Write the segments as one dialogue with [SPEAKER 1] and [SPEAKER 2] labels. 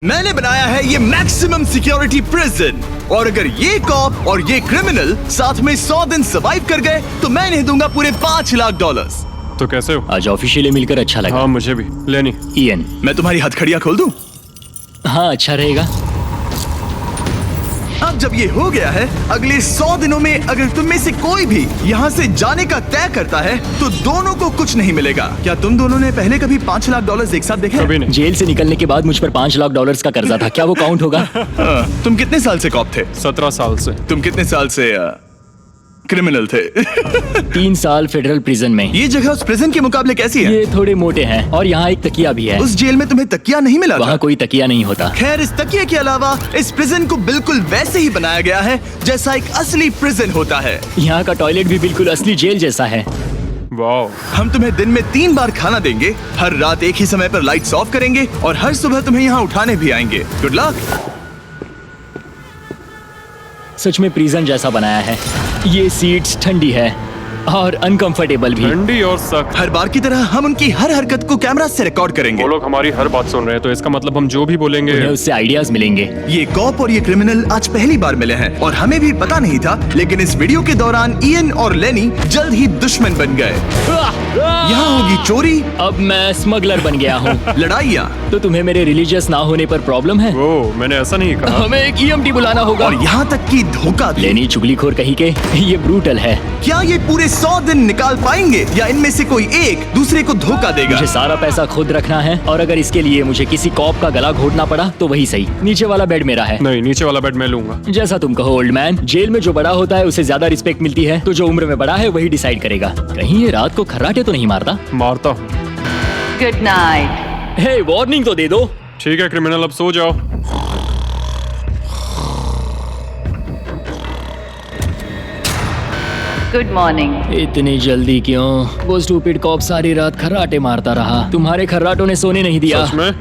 [SPEAKER 1] मैंने बनाया है ये मैक्सिमम सिक्योरिटी प्रिजन और अगर ये कॉप और ये क्रिमिनल साथ में 100 दिन सर्वाइव कर गए तो मैं इन्हें दूंगा पूरे $5 लाख।
[SPEAKER 2] तो कैसे हो?
[SPEAKER 3] आज ऑफिशियली मिलकर अच्छा लगा।
[SPEAKER 2] हाँ मुझे भी। लेनी
[SPEAKER 3] इयन।
[SPEAKER 1] मैं तुम्हारी हथकड़ियां खोल दूं?
[SPEAKER 3] हाँ अच्छा रहेगा।
[SPEAKER 1] अब जब ये हो गया है, अगले 100 दिनों में अगर तुम में से कोई भी यहाँ से जाने का तय करता है तो दोनों को कुछ नहीं मिलेगा। क्या तुम दोनों ने पहले कभी $5 लाख एक साथ देखे?
[SPEAKER 2] कभी नहीं।
[SPEAKER 3] जेल से निकलने के बाद मुझ पर $5 लाख का कर्जा था, क्या वो काउंट होगा?
[SPEAKER 1] तुम कितने साल से कॉप थे?
[SPEAKER 2] 17 साल से।
[SPEAKER 1] तुम कितने साल से क्रिमिनल थे?
[SPEAKER 3] 3 साल फेडरल प्रिजन में।
[SPEAKER 1] ये जगह उस प्रिजन के मुकाबले कैसी है?
[SPEAKER 3] ये थोड़े मोटे हैं और यहाँ एक तकिया भी है।
[SPEAKER 1] उस जेल में तुम्हें तकिया नहीं मिला था?
[SPEAKER 3] वहाँ कोई तकिया नहीं होता।
[SPEAKER 1] खैर, इस तकिए के अलावा इस प्रिजन को बिल्कुल वैसे ही बनाया गया है जैसा एक असली प्रिजन होता है।
[SPEAKER 3] यहाँ का टॉयलेट भी बिल्कुल असली जेल जैसा है।
[SPEAKER 2] वाओ।
[SPEAKER 1] हम तुम्हें दिन में 3 बार खाना देंगे, हर रात एक ही समय पर लाइट्स ऑफ करेंगे और हर सुबह तुम्हें यहाँ उठाने भी आएंगे। Good luck.
[SPEAKER 3] सच में प्रिजन जैसा बनाया है। ये सीट्स ठंडी है और अनकंफर्टेबल भी।
[SPEAKER 2] ठंडी और सख्त।
[SPEAKER 1] हर बार की तरह हम उनकी हर हरकत को कैमरा से रिकॉर्ड करेंगे।
[SPEAKER 2] वो लोग हमारी हर बात सुन रहे हैं तो इसका मतलब हम जो भी बोलेंगे
[SPEAKER 3] उन्हें उससे आइडियाज मिलेंगे।
[SPEAKER 1] ये कॉप और ये क्रिमिनल आज पहली बार मिले हैं और हमें भी पता नहीं था, लेकिन इस वीडियो के दौरान इयन और लेनी जल्द ही दुश्मन बन गए। यहाँ होगी चोरी,
[SPEAKER 3] अब मैं स्मगलर बन गया हूँ।
[SPEAKER 1] लड़ाइयाँ
[SPEAKER 3] तो तुम्हें मेरे रिलीजियस ना होने पर प्रॉब्लम है?
[SPEAKER 2] वो मैंने ऐसा नहीं कहा।
[SPEAKER 3] हमें एक EMT बुलाना होगा।
[SPEAKER 1] और यहाँ तक कि धोखा भी।
[SPEAKER 3] लेनी चुगलीखोर कहीं के, ये ब्रूटल है।
[SPEAKER 1] क्या ये पूरे 100 दिन निकाल पाएंगे या इनमें से कोई एक दूसरे को धोखा देगा?
[SPEAKER 3] मुझे सारा पैसा खुद रखना है और अगर इसके लिए मुझे किसी कॉप का गला घोटना पड़ा तो वही सही। नीचे वाला बेड मेरा है।
[SPEAKER 2] नहीं, नीचे वाला बेड मैं लूंगा।
[SPEAKER 3] जैसा तुम कहो ओल्ड मैन। जेल में जो बड़ा होता है उसे ज्यादा रिस्पेक्ट मिलती है, तो जो उम्र में बड़ा है वही डिसाइड करेगा। कहीं ये रात को खर्राटे तो नहीं मारता?
[SPEAKER 2] मारता हूँ।
[SPEAKER 4] Good night.
[SPEAKER 3] हे वार्निंग तो दे दो।
[SPEAKER 2] ठीक है क्रिमिनल, अब सो जाओ।
[SPEAKER 4] Good morning.
[SPEAKER 3] इतनी जल्दी क्यों? वो स्टूपिड कॉप सारी रात खर्राटे मारता रहा। तुम्हारे खर्राटों ने सोने नहीं दिया।
[SPEAKER 2] सच में?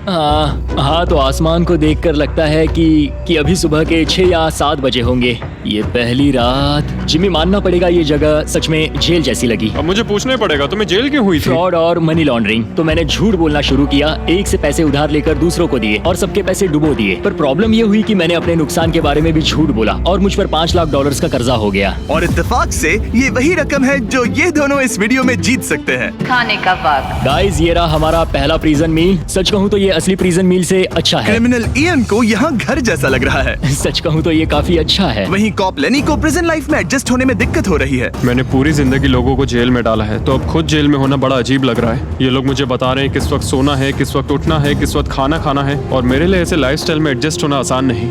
[SPEAKER 3] हाँ तो आसमान को देखकर लगता है कि अभी सुबह के 6 या 7 बजे होंगे। ये पहली रात। जिमी मानना पड़ेगा ये जगह सच में जेल जैसी लगी।
[SPEAKER 2] अब मुझे पूछना ही पड़ेगा तुम्हें जेल क्यों हुई थी?
[SPEAKER 3] फ्रॉड और मनी लॉन्ड्रिंग। तो मैंने झूठ बोलना शुरू किया, एक से पैसे उधार लेकर दूसरों को दिए और सबके पैसे डुबो दिए। पर प्रॉब्लम ये हुई कि मैंने अपने नुकसान के बारे में भी झूठ बोला और मुझ पर $5 लाख का कर्जा हो गया।
[SPEAKER 1] और इत्तेफाक से ये वही रकम है जो ये दोनों इस वीडियो में जीत सकते हैं।
[SPEAKER 4] खाने का वक्त।
[SPEAKER 3] गाइस ये रहा हमारा पहला प्रिजन मील। सच कहूँ तो ये असली प्रिजन मील से अच्छा है।
[SPEAKER 1] क्रिमिनल इयन को यहाँ घर जैसा लग रहा है।
[SPEAKER 3] सच कहूँ तो ये काफी अच्छा है।
[SPEAKER 1] वहीं कॉप लेनी को प्रिजन लाइफ में एडजस्ट होने में दिक्कत हो रही है।
[SPEAKER 2] मैंने पूरी जिंदगी लोगों को जेल में डाला है तो अब खुद जेल में होना बड़ा अजीब लग रहा है। ये लोग मुझे बता रहे हैं किस वक्त सोना है, किस वक्त उठना है, किस वक्त खाना खाना है और मेरे लिए ऐसे लाइफस्टाइल में एडजस्ट होना आसान नहीं।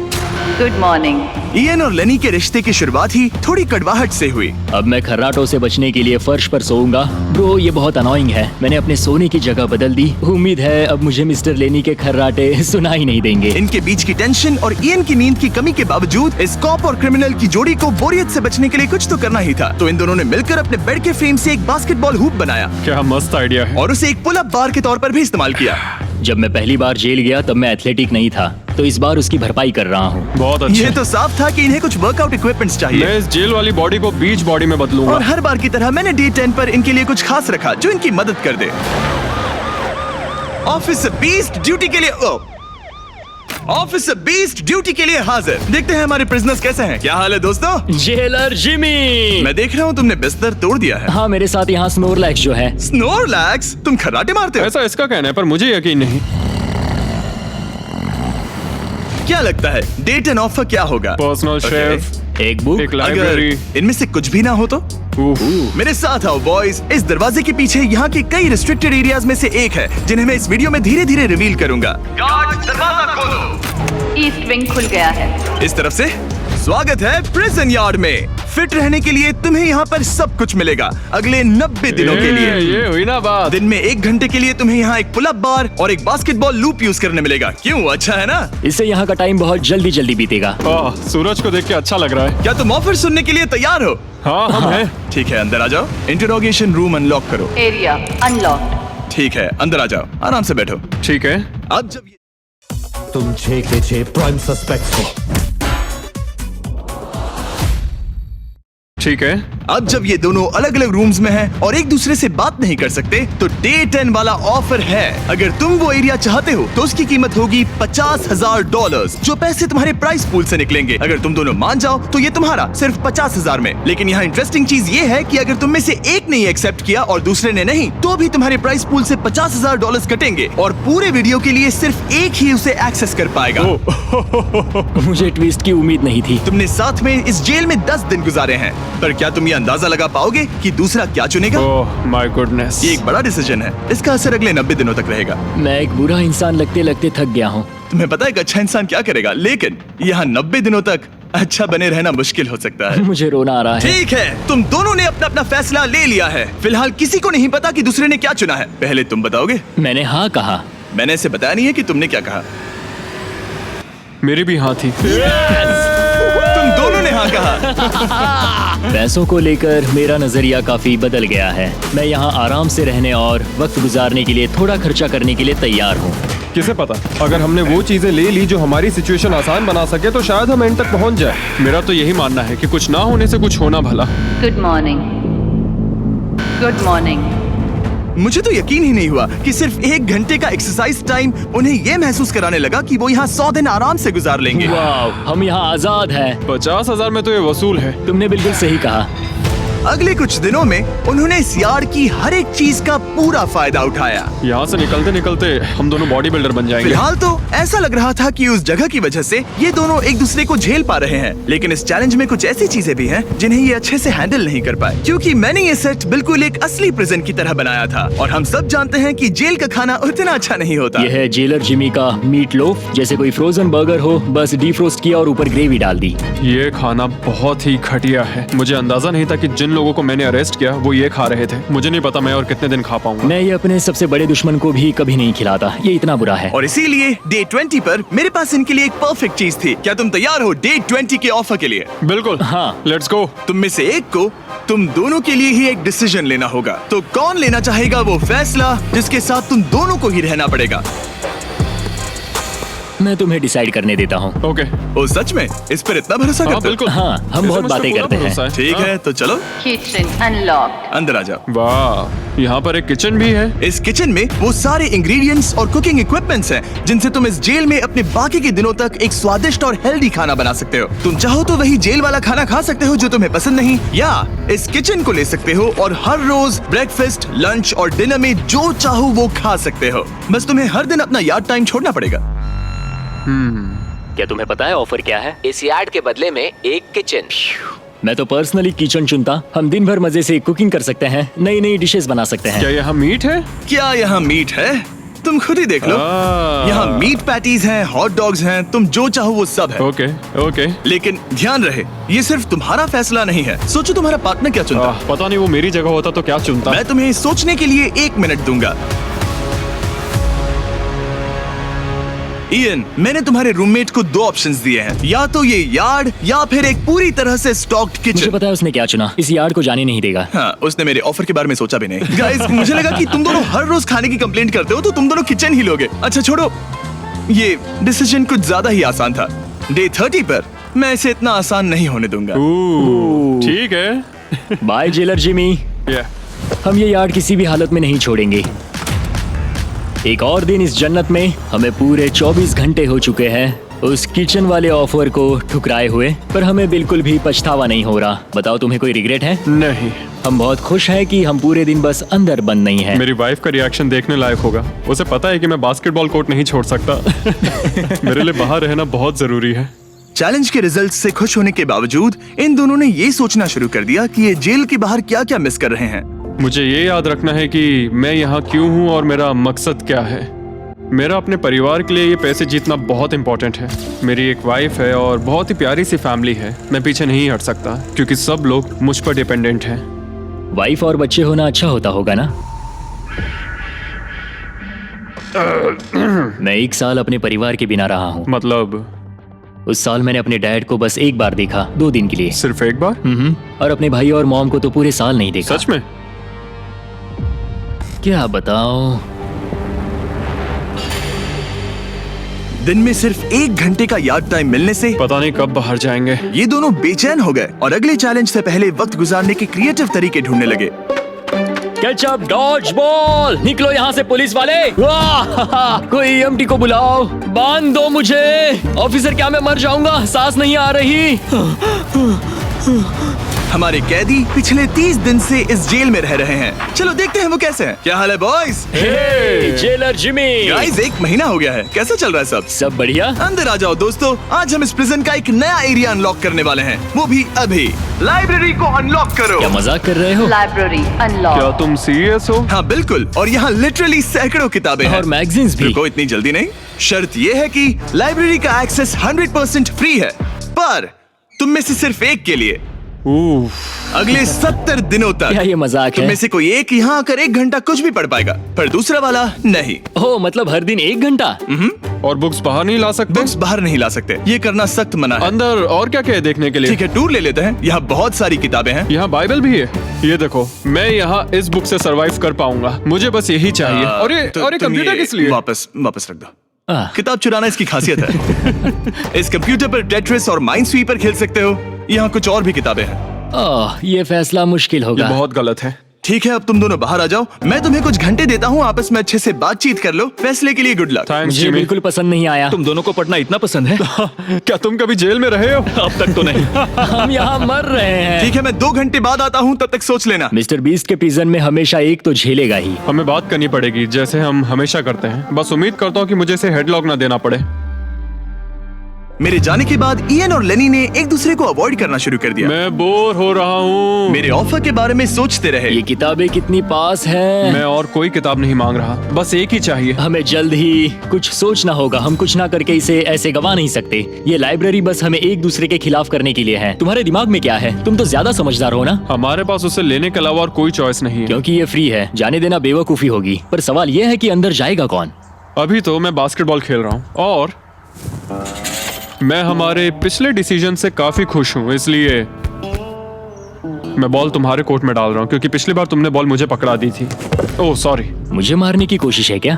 [SPEAKER 4] Good morning.
[SPEAKER 1] इयन और लेनी के रिश्ते की शुरुआत ही थोड़ी कड़वाहट से हुई।
[SPEAKER 3] अब मैं खर्राटों से बचने के लिए फर्श पर सोऊंगा। ब्रो ये बहुत अनोइंग है। मैंने अपने सोने की जगह बदल दी। उम्मीद है अब मुझे मिस्टर लेनी के खर्राटे सुनाई नहीं देंगे।
[SPEAKER 1] इनके बीच की टेंशन और इयन की नींद की कमी के बावजूद इस कॉप और क्रिमिनल की जोड़ी को बोरियत से बचने के लिए कुछ तो करना ही था। तो इन दोनों ने मिलकर अपने बेड के फ्रेम से एक बास्केटबॉल हूप बनाया
[SPEAKER 2] क्या मस्त आइडिया है।
[SPEAKER 1] और उसे एक पुल अप बार के तौर पर भी इस्तेमाल किया।
[SPEAKER 3] जब मैं पहली बार जेल गया तब मैं एथलेटिक नहीं था, तो इस बार उसकी भरपाई कर रहा हूँ।
[SPEAKER 2] बहुत अच्छा।
[SPEAKER 1] ये तो साफ था कि इन्हें कुछ वर्कआउट इक्विपमेंट्स चाहिए।
[SPEAKER 2] मैं इस जेल वाली बॉडी को बीच बॉडी में बदलूंगा।
[SPEAKER 1] और हर बार की तरह मैंने D10 पर इनके लिए कुछ खास रखा जो इनकी मदद कर दे। ऑफिसर बीस्ट ड्यूटी के लिए ऑफिसर बीस्ट ड्यूटी के लिए हाजिर। देखते हैं हमारे प्रिजनर्स कैसे हैं। क्या हाल है दोस्तों?
[SPEAKER 3] Jailer Jimmy.
[SPEAKER 1] मैं देख रहा हूँ तुमने बिस्तर तोड़ दिया है।
[SPEAKER 3] हाँ मेरे साथ यहाँ स्नोरलैक्स जो है।
[SPEAKER 1] स्नोरलैक्स? तुम खर्राटे मारते हो?
[SPEAKER 2] ऐसा इसका कहना है पर मुझे यकीन नहीं।
[SPEAKER 1] क्या लगता है डेट एंड ऑफर क्या होगा?
[SPEAKER 2] पर्सनल शेफ,
[SPEAKER 3] एक बुक,
[SPEAKER 2] एक लाइब्रेरी।
[SPEAKER 1] अगर इनमें से कुछ भी ना हो तो? मेरे साथ आओ बॉयज। इस दरवाजे के पीछे यहाँ के कई रिस्ट्रिक्टेड एरियाज में से एक है जिन्हें मैं इस वीडियो में धीरे धीरे रिवील करूंगा। गार्ड दरवाजा खोलो।
[SPEAKER 4] ईस्ट विंग खुल गया है।
[SPEAKER 1] इस तरफ से स्वागत है प्रिजन यार्ड में। फिट रहने के लिए तुम्हें यहाँ पर सब कुछ मिलेगा अगले 90 दिनों के लिए।
[SPEAKER 2] ये हुई ना बात।
[SPEAKER 1] दिन में 1 घंटे के लिए तुम्हें यहाँ एक पुल अप बार और एक बास्केटबॉल लूप यूज करने मिलेगा। क्यों, अच्छा है ना?
[SPEAKER 3] इससे यहाँ का टाइम बहुत जल्दी जल्दी बीतेगा।
[SPEAKER 2] सूरज को देख के अच्छा लग रहा है।
[SPEAKER 1] क्या तुम ऑफर सुनने के लिए तैयार हो?
[SPEAKER 2] हाँ हम हैं।
[SPEAKER 1] ठीक है, अंदर आ जाओ। इंटरोगेशन रूम अनलॉक करो।
[SPEAKER 4] Area unlocked.
[SPEAKER 1] ठीक है, अंदर आ जाओ, आराम से बैठो।
[SPEAKER 2] ठीक है।
[SPEAKER 1] अब जब
[SPEAKER 5] तुम 6 के 6 प्राइम सस्पेक्ट्स हो।
[SPEAKER 2] ठीक है।
[SPEAKER 1] अब जब ये दोनों अलग अलग रूम्स में हैं और एक दूसरे से बात नहीं कर सकते, तो डे 10 वाला ऑफर है। अगर तुम वो एरिया चाहते हो तो उसकी कीमत होगी $50,000, जो पैसे तुम्हारे प्राइस पूल से निकलेंगे। अगर तुम दोनों मान जाओ तो ये तुम्हारा सिर्फ 50,000 में। लेकिन यहाँ इंटरेस्टिंग चीज ये है कि अगर तुम में से एक ने एक्सेप्ट किया और दूसरे ने नहीं, तो भी तुम्हारे प्राइस पूल से $50,000 कटेंगे और पूरे वीडियो के लिए सिर्फ एक ही उसे एक्सेस कर पाएगा।
[SPEAKER 3] मुझे ट्विस्ट की उम्मीद नहीं थी।
[SPEAKER 1] तुमने साथ में इस जेल में 10 दिन गुजारे हैं, पर क्या तुम ये अंदाजा लगा पाओगे कि दूसरा क्या चुनेगा?
[SPEAKER 2] Oh my goodness.
[SPEAKER 1] ये एक बड़ा डिसीजन है। इसका असर अगले 90 दिनों तक रहेगा।
[SPEAKER 3] मैं एक बुरा इंसान लगते लगते थक गया हूँ।
[SPEAKER 1] तुम्हें पता है एक अच्छा इंसान क्या करेगा, लेकिन यहाँ 90 दिनों तक अच्छा बने रहना मुश्किल हो सकता है।
[SPEAKER 3] मुझे रोना आ रहा है।
[SPEAKER 1] ठीक है, तुम दोनों ने अपना अपना फैसला ले लिया है। फिलहाल किसी को नहीं पता कि दूसरे ने क्या चुना है। पहले तुम बताओगे?
[SPEAKER 3] मैंने हाँ कहा।
[SPEAKER 1] मैंने इसे बताया नहीं है कि तुमने क्या कहा।
[SPEAKER 2] मेरी भी हाँ थी।
[SPEAKER 1] तुम दोनों ने हाँ कहा।
[SPEAKER 3] पैसों को लेकर मेरा नजरिया काफी बदल गया है। मैं यहाँ आराम से रहने और वक्त गुजारने के लिए थोड़ा खर्चा करने के लिए तैयार हूँ।
[SPEAKER 2] किसे पता, अगर हमने वो चीजें ले ली जो हमारी सिचुएशन आसान बना सके तो शायद हम एंड तक पहुंच जाए। मेरा तो यही मानना है कि कुछ ना होने से कुछ होना भला।
[SPEAKER 4] Good morning. Good morning.
[SPEAKER 1] मुझे तो यकीन ही नहीं हुआ कि सिर्फ 1 घंटे का एक्सरसाइज टाइम उन्हें ये महसूस कराने लगा कि वो यहाँ 100 दिन आराम से गुजार लेंगे।
[SPEAKER 3] वाह, हम यहाँ आजाद हैं।
[SPEAKER 2] 50,000 में तो ये वसूल है।
[SPEAKER 3] तुमने बिल्कुल सही कहा।
[SPEAKER 1] अगले कुछ दिनों में उन्होंने इस यार्ड की हर एक चीज का पूरा फायदा उठाया।
[SPEAKER 2] यहाँ से निकलते निकलते हम दोनों बॉडी बिल्डर बन जाएंगे।
[SPEAKER 1] फिलहाल तो ऐसा लग रहा था कि उस जगह की वजह से ये दोनों एक दूसरे को झेल पा रहे हैं, लेकिन इस चैलेंज में कुछ ऐसी चीजें भी हैं जिन्हें ये अच्छे से हैंडल नहीं कर पाए, क्योंकि मैंने ये सेट बिल्कुल एक असली प्रिजन की तरह बनाया था और हम सब जानते हैं कि जेल का खाना उतना अच्छा नहीं होता।
[SPEAKER 3] यह है जेलर जिमी का मीट लोफ, जैसे कोई फ्रोजन बर्गर हो, बस डीफ्रोस्ट किया और ऊपर ग्रेवी डाल दी।
[SPEAKER 2] ये खाना बहुत ही घटिया है। मुझे अंदाजा नहीं था कि जिन लोगों को मैंने अरेस्ट किया वो ये खा रहे थे। मुझे नहीं पता मैं और कितने दिन खा पाऊंगा।
[SPEAKER 3] मैं ये अपने सबसे बड़े दुश्मन को भी कभी नहीं खिलाता। ये इतना बुरा है।
[SPEAKER 1] और इसीलिए डे 20 पर मेरे पास इनके लिए एक परफेक्ट चीज थी। क्या तुम तैयार हो डे 20 के ऑफर के लिए?
[SPEAKER 2] बिल्कुल
[SPEAKER 3] हाँ।
[SPEAKER 2] Let's go.
[SPEAKER 1] तुम में से एक को तुम दोनों के लिए ही एक डिसीजन लेना होगा। तो कौन लेना चाहेगा वो फैसला जिसके साथ तुम दोनों को ही रहना पड़ेगा?
[SPEAKER 3] मैं तुम्हें डिसाइड करने देता हूँ।
[SPEAKER 2] ओके।
[SPEAKER 1] ओ सच में इस पर इतना भरोसा
[SPEAKER 2] हाँ
[SPEAKER 1] करते हो?
[SPEAKER 2] बिल्कुल।
[SPEAKER 3] हाँ, हम
[SPEAKER 2] इसे
[SPEAKER 3] बहुत
[SPEAKER 2] मुझ पे
[SPEAKER 3] बातें
[SPEAKER 2] पूरा
[SPEAKER 3] करते हैं।
[SPEAKER 2] भरोसा है।
[SPEAKER 1] ठीक है, तो चलो
[SPEAKER 4] किचन अनलॉक्ड।
[SPEAKER 1] अंदर आ जाओ।
[SPEAKER 2] वाह, यहाँ पर एक किचन भी है।
[SPEAKER 1] इस किचन में वो सारे इंग्रेडिएंट्स और कुकिंग इक्विपमेंट्स हैं जिनसे तुम इस जेल में अपने बाकी के दिनों तक एक स्वादिष्ट और हेल्दी खाना बना सकते हो। तुम चाहो तो वही जेल वाला खाना खा सकते हो जो तुम्हें पसंद नहीं, या इस किचन को ले सकते हो और हर रोज ब्रेकफास्ट, लंच और डिनर में जो चाहो वो खा सकते हो। बस तुम्हें हर दिन अपना यार्ड टाइम छोड़ना पड़ेगा।
[SPEAKER 3] क्या तुम्हें पता है ऑफर क्या है?
[SPEAKER 6] इस यार्ड के बदले में एक किचन।
[SPEAKER 3] मैं तो पर्सनली किचन चुनता। हम दिन भर मजे से कुकिंग कर सकते हैं, नई नई डिशेस बना सकते
[SPEAKER 2] क्या
[SPEAKER 3] हैं।
[SPEAKER 2] यहाँ मीट है?
[SPEAKER 1] क्या यहाँ मीट है? तुम खुद ही देख लो। यहाँ मीट पैटीज हैं, हॉट डॉग्स हैं, तुम जो चाहो वो सब है।
[SPEAKER 2] Okay okay.
[SPEAKER 1] लेकिन ध्यान रहे, ये सिर्फ तुम्हारा फैसला नहीं है। सोचो तुम्हारा पार्टनर क्या चुनता।
[SPEAKER 2] पता नहीं वो मेरी जगह होता तो क्या चुनता।
[SPEAKER 1] मैं तुम्हें सोचने के लिए 1 मिनट दूंगा। इयन, मैंने तुम्हारे रूममेट को 2 ऑप्शंस दिए हैं, या तो ये यार्ड या फिर एक पूरी तरह से स्टॉक्ड
[SPEAKER 3] मुझे
[SPEAKER 1] किचन।
[SPEAKER 3] पता है उसने क्या चुना। इस यार्ड को जाने नहीं देगा।
[SPEAKER 1] हाँ, उसने मेरे ऑफर के बारे में सोचा भी नहीं। गाइस, मुझे लगा कि तुम दोनों हर रोज खाने की कंप्लेंट करते हो तो तुम दोनों किचन ही लोगे। अच्छा छोड़ो, ये डिसीजन कुछ ज्यादा ही आसान था। डे 30 पर मैं इसे इतना आसान नहीं होने दूंगा।
[SPEAKER 2] ठीक है।
[SPEAKER 3] Bye jailer Jimmy. हम ये यार्ड किसी भी हालत में नहीं छोड़ेंगे। एक और दिन इस जन्नत में। हमें पूरे 24 घंटे हो चुके हैं उस किचन वाले ऑफर को ठुकराए हुए, पर हमें बिल्कुल भी पछतावा नहीं हो रहा। बताओ, तुम्हें कोई रिग्रेट है?
[SPEAKER 2] नहीं।
[SPEAKER 3] हम बहुत खुश हैं कि हम पूरे दिन बस अंदर बंद नहीं हैं।
[SPEAKER 2] मेरी वाइफ का रिएक्शन देखने लायक होगा। उसे पता है कि मैं बास्केटबॉल कोर्ट नहीं छोड़ सकता। मेरे लिए बाहर रहना बहुत जरूरी है।
[SPEAKER 1] चैलेंज के रिजल्ट से खुश होने के बावजूद इन दोनों ने ये सोचना शुरू कर दिया कि ये जेल के बाहर क्या क्या मिस कर रहे हैं।
[SPEAKER 2] मुझे ये याद रखना है कि मैं यहाँ क्यों हूँ और मेरा मकसद क्या है। मेरा अपने परिवार के लिए ये पैसे जीतना बहुत इंपॉर्टेंट है। मेरी एक वाइफ है और बहुत ही प्यारी सी फैमिली है। मैं पीछे नहीं हट सकता क्योंकि सब लोग मुझ पर डिपेंडेंट हैं।
[SPEAKER 3] वाइफ और बच्चे होना अच्छा होता होगा ना? मैं 1 साल अपने परिवार के बिना रहा हूँ।
[SPEAKER 2] मतलब?
[SPEAKER 3] उस साल मैंने अपने डैड को बस 1 बार देखा, 2 दिन के लिए।
[SPEAKER 2] सिर्फ 1 बार?
[SPEAKER 3] और अपने भाई और मॉम को तो पूरे साल नहीं देखा।
[SPEAKER 2] सच में?
[SPEAKER 3] क्या बताओ।
[SPEAKER 1] दिन में सिर्फ 1 घंटे का यार्ड टाइम मिलने से
[SPEAKER 2] पता नहीं कब बाहर जाएंगे।
[SPEAKER 1] ये दोनों बेचैन हो गए और अगले चैलेंज से पहले वक्त गुजारने के क्रिएटिव तरीके ढूंढने लगे।
[SPEAKER 3] केचप डॉज बॉल, निकलो यहाँ से पुलिस वाले। वाह! कोई ईएमटी को बुलाओ, बांध दो मुझे। ऑफिसर क्या मैं मर जाऊंगा? सांस नहीं आ रही।
[SPEAKER 1] हमारे कैदी पिछले 30 दिन से इस जेल में रह रहे हैं। चलो देखते हैं वो कैसे हैं। क्या हाल है बॉयज?
[SPEAKER 3] Jailer Jimmy.
[SPEAKER 1] गाइस 1 महीना हो गया है, कैसा चल रहा है सब?
[SPEAKER 3] सब बढ़िया।
[SPEAKER 1] अंदर आ जाओ दोस्तों, आज हम इस प्रिजन का एक नया एरिया अनलॉक करने वाले हैं, वो भी अभी। लाइब्रेरी को अनलॉक करो।
[SPEAKER 3] क्या मजाक कर रहे हो?
[SPEAKER 4] Library unlocked.
[SPEAKER 2] क्या तुम सीरियस हो?
[SPEAKER 1] हाँ बिल्कुल, और यहाँ लिटरली सैकड़ों किताबें हैं
[SPEAKER 3] और मैगजीन्स भी।
[SPEAKER 1] रुको, इतनी जल्दी नहीं। शर्त ये है कि लाइब्रेरी का एक्सेस 100% फ्री है, पर तुम में से सिर्फ एक के लिए अगले 70 दिनों तक।
[SPEAKER 3] क्या ये मजाक
[SPEAKER 1] तुम
[SPEAKER 3] है?
[SPEAKER 1] में से कोई एक यहाँ आकर 1 घंटा कुछ भी पढ़ पाएगा, पर दूसरा वाला नहीं।
[SPEAKER 3] ओह, मतलब हर दिन 1 घंटा?
[SPEAKER 2] और बुक्स बाहर नहीं ला सकते?
[SPEAKER 1] बुक्स बाहर नहीं ला सकते, ये करना सख्त मना है।
[SPEAKER 2] अंदर और क्या क्या है देखने के लिए?
[SPEAKER 1] ठीक है, टूर ले लेते हैं। यहाँ बहुत सारी किताबें हैं।
[SPEAKER 2] यहाँ बाइबल भी है। ये देखो, मैं यहाँ इस बुक से सरवाइव कर पाऊंगा, मुझे बस यही चाहिए। और ये
[SPEAKER 1] तुम
[SPEAKER 2] कंप्यूटर
[SPEAKER 1] ये
[SPEAKER 2] किस लिए?
[SPEAKER 1] वापस रख दो। किताब चुराना इसकी खासियत है। इस कंप्यूटर पर टेट्रिस और माइंड स्वीपर खेल सकते हो। यहाँ कुछ और भी किताबें हैं।
[SPEAKER 3] ये फैसला मुश्किल
[SPEAKER 2] ये
[SPEAKER 3] होगा।
[SPEAKER 2] बहुत गलत है।
[SPEAKER 1] ठीक है, अब तुम दोनों बाहर आ जाओ। मैं तुम्हें कुछ घंटे देता हूँ, आपस में अच्छे से बातचीत कर लो। फैसले के लिए गुड लक।
[SPEAKER 2] थैंक्स
[SPEAKER 3] मुझे
[SPEAKER 2] जिमी।
[SPEAKER 3] बिल्कुल पसंद नहीं आया।
[SPEAKER 5] तुम दोनों को पढ़ना इतना पसंद है?
[SPEAKER 2] क्या तुम कभी जेल में रहे हो?
[SPEAKER 5] अब तक तो नहीं।
[SPEAKER 3] हम यहाँ मर रहे हैं।
[SPEAKER 1] ठीक है, मैं 2 घंटे बाद आता हूँ, तब तक सोच लेना।
[SPEAKER 3] मिस्टर बीस्ट के प्रिजन में हमेशा एक तो झेलेगा ही।
[SPEAKER 2] हमें बात करनी पड़ेगी, जैसे हम हमेशा करते हैं। बस उम्मीद करता हूँ कि मुझे इसे हेडलॉक ना देना पड़े।
[SPEAKER 1] मेरे जाने के बाद इयन और लेनी ने एक दूसरे को अवॉइड करना शुरू कर दिया।
[SPEAKER 2] मैं बोर हो रहा हूँ।
[SPEAKER 1] मेरे ऑफर के बारे में सोचते रहे।
[SPEAKER 3] ये किताबें कितनी पास हैं।
[SPEAKER 2] मैं और कोई किताब नहीं मांग रहा, बस एक ही चाहिए।
[SPEAKER 3] हमें जल्द ही कुछ सोचना होगा। हम कुछ ना करके इसे ऐसे गवा नहीं सकते। ये लाइब्रेरी बस हमें एक दूसरे के खिलाफ करने के लिए है। तुम्हारे दिमाग में क्या है? तुम तो ज्यादा समझदार हो ना।
[SPEAKER 2] हमारे पास उसे लेने के अलावा और कोई चॉइस नहीं है।
[SPEAKER 3] क्योंकि ये फ्री है, जाने देना बेवकूफी होगी। पर सवाल ये है कि अंदर जाएगा कौन?
[SPEAKER 2] अभी तो मैं बास्केटबॉल खेल रहा हूँ और मैं हमारे पिछले डिसीजन से काफी खुश हूँ, इसलिए मैं बॉल तुम्हारे कोर्ट में डाल रहा हूँ, क्योंकि पिछली बार तुमने बॉल मुझे पकड़ा दी थी। Oh sorry.
[SPEAKER 3] मुझे मारने की कोशिश है क्या?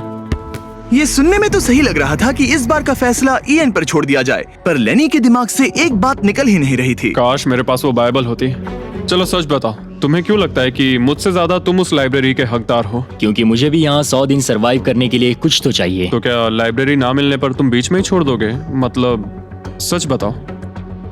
[SPEAKER 1] ये सुनने में तो सही लग रहा था कि इस बार का फैसला इयन पर छोड़ दिया जाए, पर लेनी के दिमाग से एक बात निकल ही नहीं रही थी।
[SPEAKER 2] काश मेरे पास वो बाइबल होती। चलो सच बताओ, तुम्हें क्यों लगता है कि मुझसे ज्यादा तुम उस लाइब्रेरी के हकदार हो?
[SPEAKER 3] क्योंकि मुझे भी यहाँ 100 दिन सरवाइव करने के लिए कुछ तो चाहिए।
[SPEAKER 2] तो क्या लाइब्रेरी ना मिलने पर तुम बीच में ही छोड़ दोगे? मतलब सच बताओ।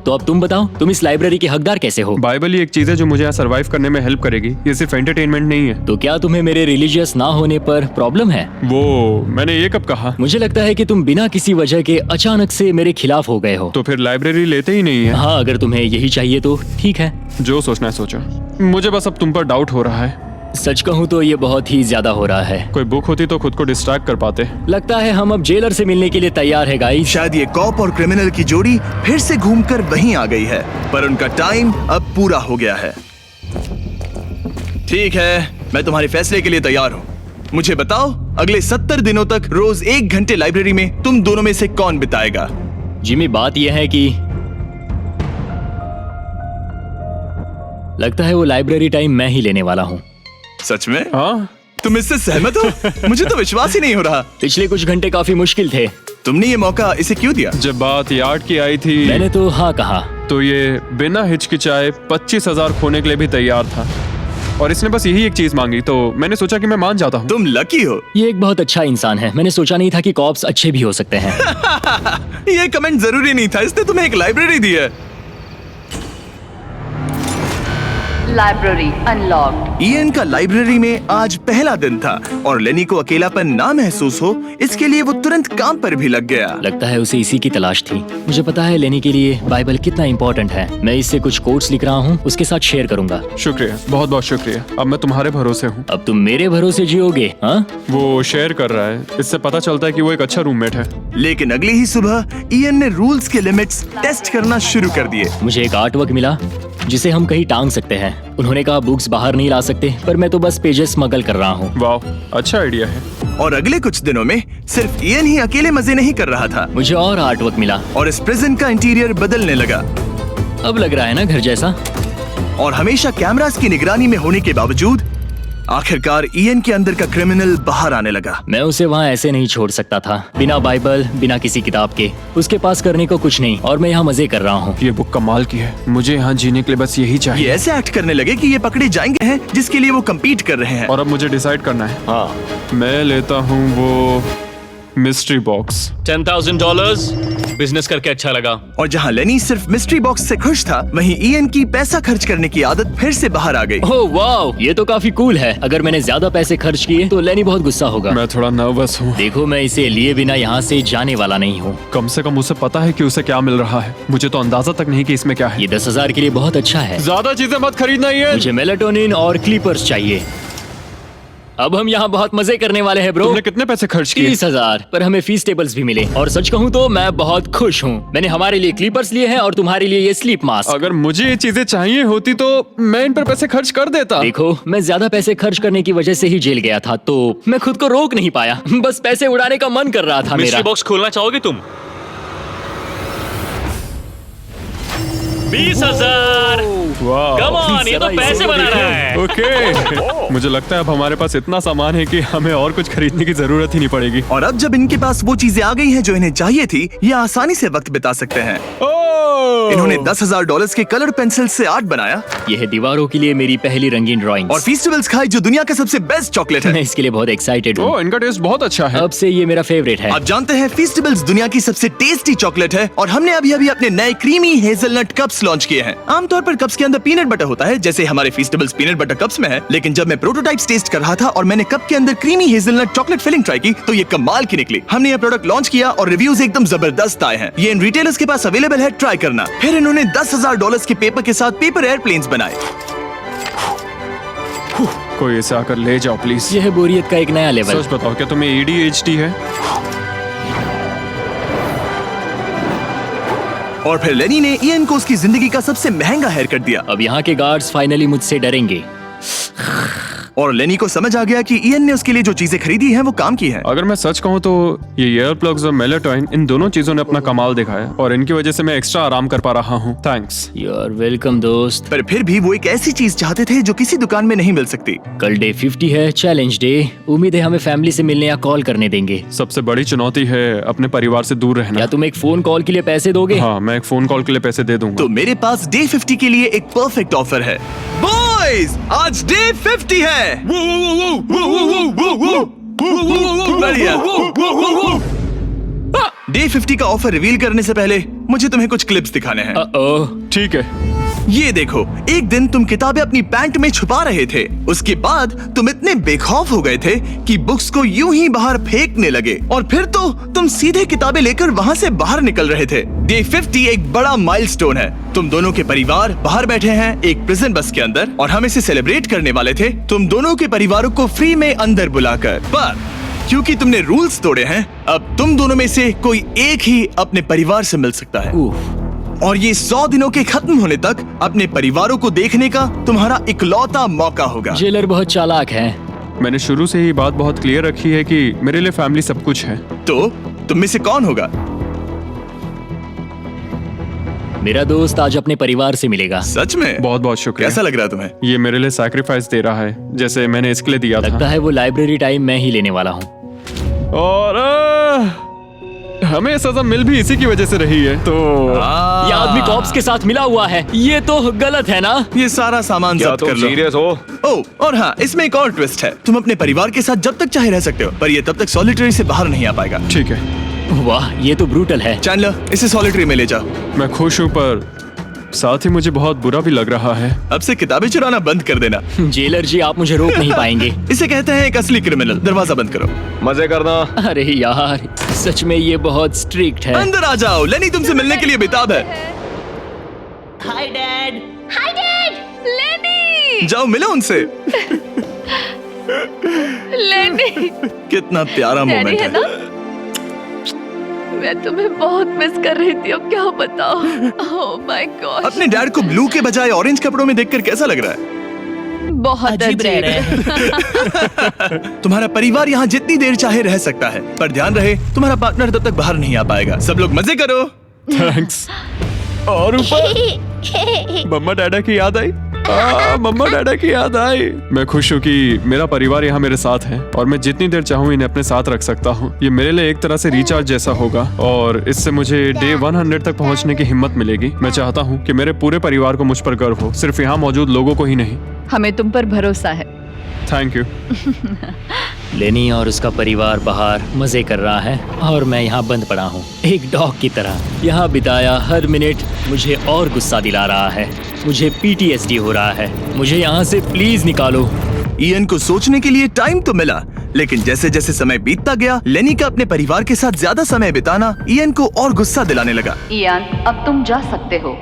[SPEAKER 3] तो अब तुम बताओ, तुम इस लाइब्रेरी के हकदार कैसे हो?
[SPEAKER 2] बाइबल ही एक चीज है जो मुझे यहाँ सरवाइव करने में हेल्प करेगी। ये सिर्फ एंटरटेनमेंट नहीं है।
[SPEAKER 3] तो क्या तुम्हें मेरे रिलीजियस ना होने पर प्रॉब्लम है?
[SPEAKER 2] वो मैंने ये कब कहा?
[SPEAKER 3] मुझे लगता है कि तुम बिना किसी वजह के अचानक से मेरे खिलाफ हो गए हो।
[SPEAKER 2] तो फिर लाइब्रेरी लेते ही नहीं है।
[SPEAKER 3] हाँ, अगर तुम्हें यही चाहिए तो ठीक है।
[SPEAKER 2] जो सोचना है सोचो, मुझे बस अब तुम पर डाउट हो रहा है।
[SPEAKER 3] सच कहूँ तो ये बहुत ही ज्यादा हो रहा है।
[SPEAKER 2] कोई बुक होती तो खुद को डिस्ट्रैक्ट कर पाते।
[SPEAKER 3] लगता है हम अब जेलर से मिलने के लिए तैयार है गाइस।
[SPEAKER 1] शायद ये कॉप और क्रिमिनल की जोड़ी फिर से घूमकर वहीं आ गई है, पर उनका टाइम अब पूरा हो गया है। ठीक है, मैं तुम्हारे फैसले के लिए तैयार हूँ। मुझे बताओ, अगले 70 दिनों तक रोज 1 घंटे लाइब्रेरी में तुम दोनों में से कौन बिताएगा?
[SPEAKER 3] जिमी, बात यह है कि लगता है वो लाइब्रेरी टाइम मैं ही लेने वाला हूँ।
[SPEAKER 1] सच में?
[SPEAKER 2] हाँ,
[SPEAKER 1] तुम इससे सहमत हो? मुझे तो विश्वास ही नहीं हो रहा।
[SPEAKER 3] पिछले कुछ घंटे काफी मुश्किल थे।
[SPEAKER 1] तुमने ये मौका इसे क्यों दिया?
[SPEAKER 2] जब बात यार्ड की आई थी
[SPEAKER 3] मैंने तो हाँ कहा।
[SPEAKER 2] तो ये बिना हिचकिचाए 25,000 खोने के लिए भी तैयार था, और इसने बस यही एक चीज मांगी, तो मैंने सोचा कि मैं मान जाता हूँ।
[SPEAKER 1] तुम लकी हो।
[SPEAKER 3] ये एक बहुत अच्छा इंसान है। मैंने सोचा नहीं था कि कॉप्स अच्छे भी हो सकते हैं।
[SPEAKER 1] ये कमेंट जरूरी नहीं था, इसने तुम्हें एक लाइब्रेरी दी है।
[SPEAKER 4] Library unlocked.
[SPEAKER 1] इयन का लाइब्रेरी में आज पहला दिन था और लेनी को अकेलापन ना महसूस हो, इसके लिए वो तुरंत काम पर भी लग गया।
[SPEAKER 3] लगता है उसे इसी की तलाश थी। मुझे पता है लेनी के लिए बाइबल कितना इम्पोर्टेंट है। मैं इससे कुछ कोट्स लिख रहा हूँ, उसके साथ शेयर करूंगा।
[SPEAKER 2] शुक्रिया, बहुत बहुत शुक्रिया। अब मैं तुम्हारे भरोसे हूँ।
[SPEAKER 3] अब तुम मेरे भरोसे जियोगे? हाँ,
[SPEAKER 2] वो शेयर कर रहा है, इससे पता चलता है कि वो एक अच्छा रूममेट है।
[SPEAKER 1] लेकिन अगली ही सुबह इयन ने रूल्स के लिमिट्स टेस्ट करना शुरू कर दिए।
[SPEAKER 3] मुझे एक आर्ट वर्क मिला जिसे हम कहीं टांग सकते हैं। उन्होंने कहा बुक्स बाहर नहीं ला सकते, पर मैं तो बस पेजेस स्मगल कर रहा हूँ।
[SPEAKER 2] वाह, अच्छा आइडिया है।
[SPEAKER 1] और अगले कुछ दिनों में सिर्फ इयन ही अकेले मजे नहीं कर रहा था,
[SPEAKER 3] मुझे और आर्ट वर्क मिला
[SPEAKER 1] और इस प्रिजन का इंटीरियर बदलने लगा।
[SPEAKER 3] अब लग रहा है ना घर जैसा।
[SPEAKER 1] और हमेशा कैमरास की निगरानी में होने के बावजूद आखिरकार ईएन के अंदर का क्रिमिनल बाहर आने लगा।
[SPEAKER 3] मैं उसे वहाँ ऐसे नहीं छोड़ सकता था, बिना बाइबल, बिना किसी किताब के। उसके पास करने को कुछ नहीं, और मैं यहाँ मजे कर रहा हूँ।
[SPEAKER 2] ये बुक कमाल की है, मुझे यहाँ जीने के लिए बस यही
[SPEAKER 1] ये
[SPEAKER 2] चाहिए।
[SPEAKER 1] ऐसे एक्ट करने लगे कि ये पकड़े जाएंगे हैं जिसके लिए वो कम्पीट कर रहे हैं।
[SPEAKER 2] और अब मुझे डिसाइड करना है।
[SPEAKER 5] हाँ,
[SPEAKER 2] मैं लेता हूँ वो मिस्ट्री बॉक्स।
[SPEAKER 5] $10,000 बिजनेस करके अच्छा लगा।
[SPEAKER 1] और जहाँ लेनी सिर्फ मिस्ट्री बॉक्स से खुश था, वहीं ईएन की पैसा खर्च करने की आदत फिर से बाहर आ गई।
[SPEAKER 3] ओह वाओ, ये तो काफी कूल है। अगर मैंने ज्यादा पैसे खर्च किए तो लेनी बहुत गुस्सा होगा।
[SPEAKER 2] मैं थोड़ा नर्वस हूँ।
[SPEAKER 3] देखो, मैं इसे लिए बिना यहाँ से जाने वाला नहीं हूँ।
[SPEAKER 2] कम से कम उसे पता है कि उसे क्या मिल रहा है। मुझे तो अंदाजा तक नहीं कि इसमें क्या है।
[SPEAKER 3] ये 10,000 के लिए बहुत अच्छा है।
[SPEAKER 2] ज्यादा चीजें मत खरीदना ये।
[SPEAKER 3] मुझे मेलाटोनिन और क्लीपर्स चाहिए। अब हम यहाँ बहुत मजे करने वाले हैं ब्रो।
[SPEAKER 2] तुमने कितने पैसे खर्च किए?
[SPEAKER 3] 30,000, पर हमें फीस टेबल्स भी मिले। और सच कहूँ तो मैं बहुत खुश हूँ। मैंने हमारे लिए क्लीपर्स लिए हैं और तुम्हारे लिए ये स्लीप मास्क।
[SPEAKER 2] अगर मुझे ये चीजें चाहिए होती तो मैं इन पर पैसे खर्च कर देता।
[SPEAKER 3] देखो, मैं ज्यादा पैसे खर्च करने की वजह से ही जेल गया था, तो मैं खुद को रोक नहीं पाया। बस पैसे उड़ाने का मन कर रहा था मेरा।
[SPEAKER 5] मिस्ट्री बॉक्स खोलना चाहोगे तुम? 20,000।
[SPEAKER 2] वाह।
[SPEAKER 5] कम ऑन, ये तो पैसे बना रहा है।
[SPEAKER 2] ओके। मुझे लगता है अब हमारे पास इतना सामान है कि हमें और कुछ खरीदने की जरूरत ही नहीं पड़ेगी।
[SPEAKER 1] और अब जब इनके पास वो चीजें आ गई हैं जो इन्हें चाहिए थी, ये आसानी से वक्त बिता सकते हैं। इन्होंने $10,000 के कलर पेंसिल से आर्ट बनाया
[SPEAKER 3] यह है दीवारों के लिए मेरी पहली रंगीन ड्राइंग।
[SPEAKER 1] और फेस्टिवल्स खाई जो दुनिया का सबसे बेस्ट चॉकलेट
[SPEAKER 3] मैं
[SPEAKER 1] है।
[SPEAKER 3] इसके लिए बहुत एक्साइटेड हूँ।
[SPEAKER 2] ओह, इनका टेस्ट बहुत अच्छा है।
[SPEAKER 3] अब से ये मेरा फेवरेट है।
[SPEAKER 1] आप जानते हैं फेस्टिवल्स दुनिया की सबसे टेस्टी चॉकलेट है, और हमने अभी अभी अपने नए क्रीमी हेजलनट कप्स लॉन्च किए हैं। आमतौर पर कप्स के अंदर पीनट बटर होता है, जैसे हमारे फेस्टिवल्स पीनट बटर कप्स में है। लेकिन जब मैं प्रोटोटाइप्स टेस्ट कर रहा था और मैंने कप के अंदर creamy hazelnut chocolate filling try की, तो ये कमाल की निकली। हमने ये प्रोडक्ट लॉन्च किया और रिव्यूज एकदम जबरदस्त आए हैं। ये इन रिटेलर्स के पास अवेलेबल है, ट्राई करना। फिर इन्होंने $10,000 के पेपर के साथ पेपर एयरप्लेन्स बनाए।
[SPEAKER 2] कोई इसे आकर ले जाओ प्लीज।
[SPEAKER 3] यह है बोरियत का एक नया लेवल।
[SPEAKER 2] सच बताओ, क्या तुम्हें ADHD है?
[SPEAKER 1] और फिर लेनी ने ईएन को उसकी जिंदगी का सबसे महंगा हेयर कट दिया।
[SPEAKER 3] अब यहाँ के गार्ड्स फाइनली मुझसे डरेंगे।
[SPEAKER 1] और लेनी को समझ आ गया कि ईएन ने उसके लिए जो चीजें खरीदी हैं वो काम की हैं।
[SPEAKER 2] अगर मैं सच कहूँ तो ये ईयर प्लग्स और मेलाटोनिन, इन दोनों चीजों ने अपना कमाल दिखाया और इनकी वजह से मैं एक्स्ट्रा आराम कर पा रहा हूँ। थैंक्स।
[SPEAKER 3] यू आर वेलकम दोस्त।
[SPEAKER 1] पर फिर भी वो एक ऐसी चीज चाहते थे जो किसी दुकान में नहीं मिल सकती।
[SPEAKER 3] कल डे 50 है, चैलेंज डे। उम्मीद है हमें फैमिली से मिलने या कॉल करने देंगे।
[SPEAKER 2] सबसे बड़ी चुनौती है अपने परिवार से दूर रहना।
[SPEAKER 3] क्या तुम एक फोन कॉल के लिए पैसे दोगे?
[SPEAKER 2] हाँ, मैं एक फोन कॉल के लिए पैसे दे दूंगा।
[SPEAKER 1] तो मेरे पास डे 50 के लिए एक परफेक्ट ऑफर है। बॉयज, आज डे 50 है। बढ़िया। डे 50 का ऑफर रिवील करने से पहले मुझे तुम्हें कुछ क्लिप्स दिखाने हैं।
[SPEAKER 3] ओह,
[SPEAKER 2] ठीक है।
[SPEAKER 1] ये देखो, एक दिन तुम किताबें अपनी पैंट में छुपा रहे थे। उसके बाद तुम इतने बेखौफ हो गए थे कि बुक्स को यूं ही बाहर फेंकने लगे, और फिर तो तुम सीधे किताबें लेकर वहां से बाहर निकल रहे थे। डे 50 एक बड़ा माइलस्टोन है। तुम दोनों के परिवार बाहर बैठे हैं एक प्रिजन बस के अंदर, और हम इसे सेलिब्रेट करने वाले थे तुम दोनों के परिवारों को फ्री में अंदर बुलाकर। पर क्योंकि तुमने रूल्स तोड़े हैं, अब तुम दोनों में से कोई एक ही अपने परिवार से मिल सकता है। और ये 100 दिनों के खत्म होने तक अपने परिवारों को देखने का तुम्हारा इकलौता मौका होगा।
[SPEAKER 3] जेलर बहुत चालाक है।
[SPEAKER 2] मैंने शुरू से ही बात बहुत क्लियर रखी है कि मेरे लिए फैमिली सब कुछ है।
[SPEAKER 1] तो तुम में से कौन होगा?
[SPEAKER 3] मेरा दोस्त आज अपने परिवार से मिलेगा।
[SPEAKER 1] सच में?
[SPEAKER 2] बहुत बहुत शुक्रिया।
[SPEAKER 1] कैसा लग रहा है तुम्हें?
[SPEAKER 2] ये मेरे लिए सैक्रिफाइस दे रहा है, जैसे मैंने इसके लिए दिया
[SPEAKER 3] लगता
[SPEAKER 2] था।
[SPEAKER 3] है वो लाइब्रेरी टाइम मैं ही लेने वाला हूँ।
[SPEAKER 2] और हमें सजा मिल भी इसी की वजह से रही है। तो
[SPEAKER 3] ये आदमी कॉप्स के साथ मिला हुआ है, ये तो गलत है ना?
[SPEAKER 1] ये सारा सामान
[SPEAKER 5] क्या
[SPEAKER 1] जब्त
[SPEAKER 5] तुम
[SPEAKER 1] कर लो।
[SPEAKER 5] सीरियस हो?
[SPEAKER 1] ओह, और हाँ, इसमें एक और ट्विस्ट है। तुम अपने परिवार के साथ जब तक चाहे रह सकते हो, पर ये तब तक सॉलिटरी से बाहर नहीं आ पाएगा।
[SPEAKER 2] ठीक है।
[SPEAKER 3] वाह, ये तो ब्रूटल है।
[SPEAKER 1] चैंडलर, इसे सॉलिटरी में ले जाओ।
[SPEAKER 2] मैं खुश हूँ, पर साथ ही मुझे बहुत बुरा भी लग रहा है।
[SPEAKER 1] अब से किताबें चुराना बंद कर देना।
[SPEAKER 3] जेलर जी, आप मुझे रोक नहीं पाएंगे।
[SPEAKER 1] इसे कहते हैं एक असली क्रिमिनल। दरवाजा बंद करो।
[SPEAKER 5] मजे करना।
[SPEAKER 3] अरे यार, सच में ये बहुत स्ट्रिक्ट है।
[SPEAKER 1] अंदर आ जाओ, लेनी तुमसे मिलने के लिए बेताब है।
[SPEAKER 7] हाय डैड, लेनी।
[SPEAKER 1] जाओ मिलो उनसे।
[SPEAKER 7] लेनी,
[SPEAKER 1] कितना प्यारा
[SPEAKER 7] डैडी
[SPEAKER 1] मोमेंट
[SPEAKER 7] है
[SPEAKER 1] है।
[SPEAKER 7] ना? मैं तुम्हें बहुत मिस कर रही थी, अब क्या बताओ। ओह माय गॉड,
[SPEAKER 1] अपने डैड को ब्लू के बजाय ऑरेंज कपड़ों में देखकर कैसा लग रहा है?
[SPEAKER 7] बहुत अजीब
[SPEAKER 1] तुम्हारा परिवार यहाँ जितनी देर चाहे रह सकता है, पर ध्यान रहे तुम्हारा पार्टनर तब तक बाहर नहीं आ पाएगा। सब लोग मजे करो।
[SPEAKER 2] थैंक्स। और ऊपर मम्मा डैडा की याद आई। मम्मा डैडा की याद आई। मैं खुश हूँ कि मेरा परिवार यहाँ मेरे साथ है और मैं जितनी देर चाहूँ इन्हें अपने साथ रख सकता हूँ। ये मेरे लिए एक तरह से रिचार्ज जैसा होगा और इससे मुझे डे 100 तक पहुँचने की हिम्मत मिलेगी। मैं चाहता हूँ कि मेरे पूरे परिवार को मुझ पर गर्व हो, सिर्फ यहाँ मौजूद लोगों को ही नहीं।
[SPEAKER 7] हमें तुम पर भरोसा है।
[SPEAKER 2] Thank you.
[SPEAKER 3] लेनी और उसका परिवार बाहर मजे कर रहा है और मैं यहाँ बंद पड़ा हूँ एक डॉग की तरह। यहाँ बिताया हर मिनट मुझे और गुस्सा दिला रहा है। मुझे PTSD हो रहा है। मुझे यहाँ से प्लीज निकालो।
[SPEAKER 1] इयन को सोचने के लिए टाइम तो मिला, लेकिन जैसे जैसे समय बीतता गया, लेनी का अपने परिवार के साथ ज्यादा समय बिताना इयन को और गुस्सा दिलाने लगा।
[SPEAKER 4] इयान, अब तुम जा सकते हो।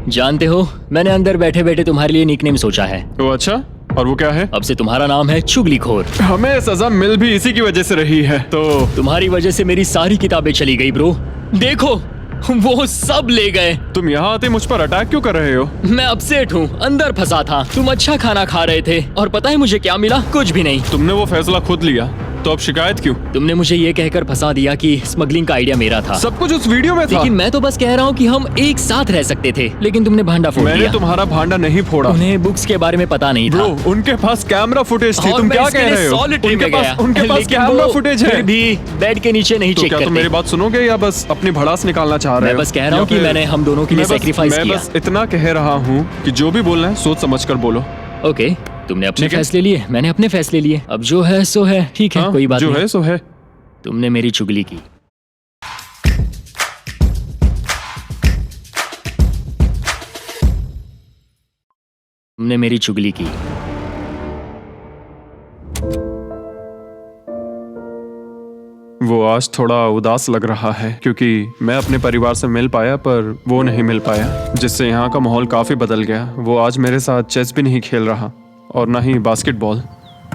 [SPEAKER 3] जानते हो, मैंने अंदर बैठे बैठे तुम्हारे लिए निकनेम सोचा है।
[SPEAKER 2] तो अच्छा, और वो क्या है?
[SPEAKER 3] अब से तुम्हारा नाम है चुगलीखोर।
[SPEAKER 2] हमें सजा मिल भी इसी की वजह से रही है। तो
[SPEAKER 3] तुम्हारी वजह से मेरी सारी किताबें चली गई ब्रो। देखो, वो सब ले गए।
[SPEAKER 2] तुम यहाँ आते मुझ पर अटैक क्यों कर रहे हो?
[SPEAKER 3] मैं अपसेट हूँ, अंदर फंसा था। तुम अच्छा खाना खा रहे थे और पता है मुझे क्या मिला? कुछ भी नहीं।
[SPEAKER 2] तुमने वो फैसला खुद लिया, तो अब शिकायत क्यों?
[SPEAKER 3] तुमने मुझे ये कहकर फंसा दिया कि स्मगलिंग का आइडिया मेरा था।
[SPEAKER 2] सब कुछ उस वीडियो में था।
[SPEAKER 3] लेकिन मैं तो बस कह रहा हूँ कि हम एक साथ रह सकते थे, लेकिन तुमने भांडा फोड़
[SPEAKER 2] मैंने
[SPEAKER 3] दिया।
[SPEAKER 2] तुम्हारा भांडा नहीं फोड़ा।
[SPEAKER 3] उन्हें बुक्स के बारे में पता नहीं था।
[SPEAKER 2] ब्रो, उनके पास कैमरा फुटेज थी।
[SPEAKER 3] और
[SPEAKER 2] तुम
[SPEAKER 3] मैं
[SPEAKER 2] क्या
[SPEAKER 3] इसके
[SPEAKER 2] कह
[SPEAKER 3] लिए
[SPEAKER 2] रहे हो?
[SPEAKER 3] solitary में गया।
[SPEAKER 2] उनके पास
[SPEAKER 3] लेकिन
[SPEAKER 2] कैमरा
[SPEAKER 3] वो
[SPEAKER 2] फुटेज
[SPEAKER 3] फिर
[SPEAKER 2] है।
[SPEAKER 3] भी बेड के नीचे नहीं
[SPEAKER 2] तो
[SPEAKER 3] चेक
[SPEAKER 2] क्या
[SPEAKER 3] करते।
[SPEAKER 2] तुम मेरी बात सुनोगे या बस अपनी भड़ास निकालना चाह रहे
[SPEAKER 3] मैं
[SPEAKER 2] हो?
[SPEAKER 3] बस कह रहा हूँ
[SPEAKER 2] या
[SPEAKER 3] कि
[SPEAKER 2] फिर-
[SPEAKER 3] मैंने हम दोनों के लिए सेक्रीफाइस
[SPEAKER 2] मैं
[SPEAKER 3] किया।
[SPEAKER 2] बस इतना कह रहा हूँ कि जो भी बोलना है सोच समझ कर बोलो।
[SPEAKER 3] ओके, तुमने अपने
[SPEAKER 2] ठीक है।
[SPEAKER 3] फैसले लिए, मैंने अपने फैसले लिए। अब जो है सो है। ठीक है,
[SPEAKER 2] हाँ,
[SPEAKER 3] कोई बात
[SPEAKER 2] जो
[SPEAKER 3] नहीं।
[SPEAKER 2] है सो है।
[SPEAKER 3] तुमने मेरी चुगली की। तुमने मेरी चुगली की।
[SPEAKER 2] वो आज थोड़ा उदास लग रहा है क्योंकि मैं अपने परिवार से मिल पाया पर वो नहीं मिल पाया, जिससे यहाँ का माहौल काफी बदल गया। वो आज मेरे साथ चेस भी नहीं खेल रहा और ना ही बास्केटबॉल।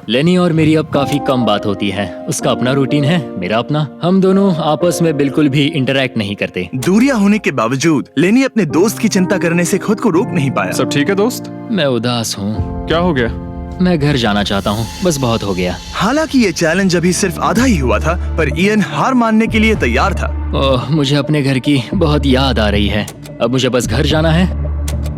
[SPEAKER 3] लेनी और मेरी अब काफी कम बात होती है। उसका अपना रूटीन है, मेरा अपना। हम दोनों आपस में बिल्कुल भी इंटरैक्ट नहीं करते।
[SPEAKER 1] दूरियां होने के बावजूद लेनी अपने दोस्त की चिंता करने से खुद को रोक नहीं पाया।
[SPEAKER 2] सब ठीक है दोस्त?
[SPEAKER 3] मैं उदास हूँ।
[SPEAKER 2] क्या हो गया?
[SPEAKER 3] मैं घर जाना चाहता हूँ, बस बहुत हो गया।
[SPEAKER 1] हालांकि ये चैलेंज अभी सिर्फ आधा ही हुआ था, पर इयन हार मानने के लिए तैयार था।
[SPEAKER 3] ओह, मुझे अपने घर की बहुत याद आ रही है। अब मुझे बस घर जाना है।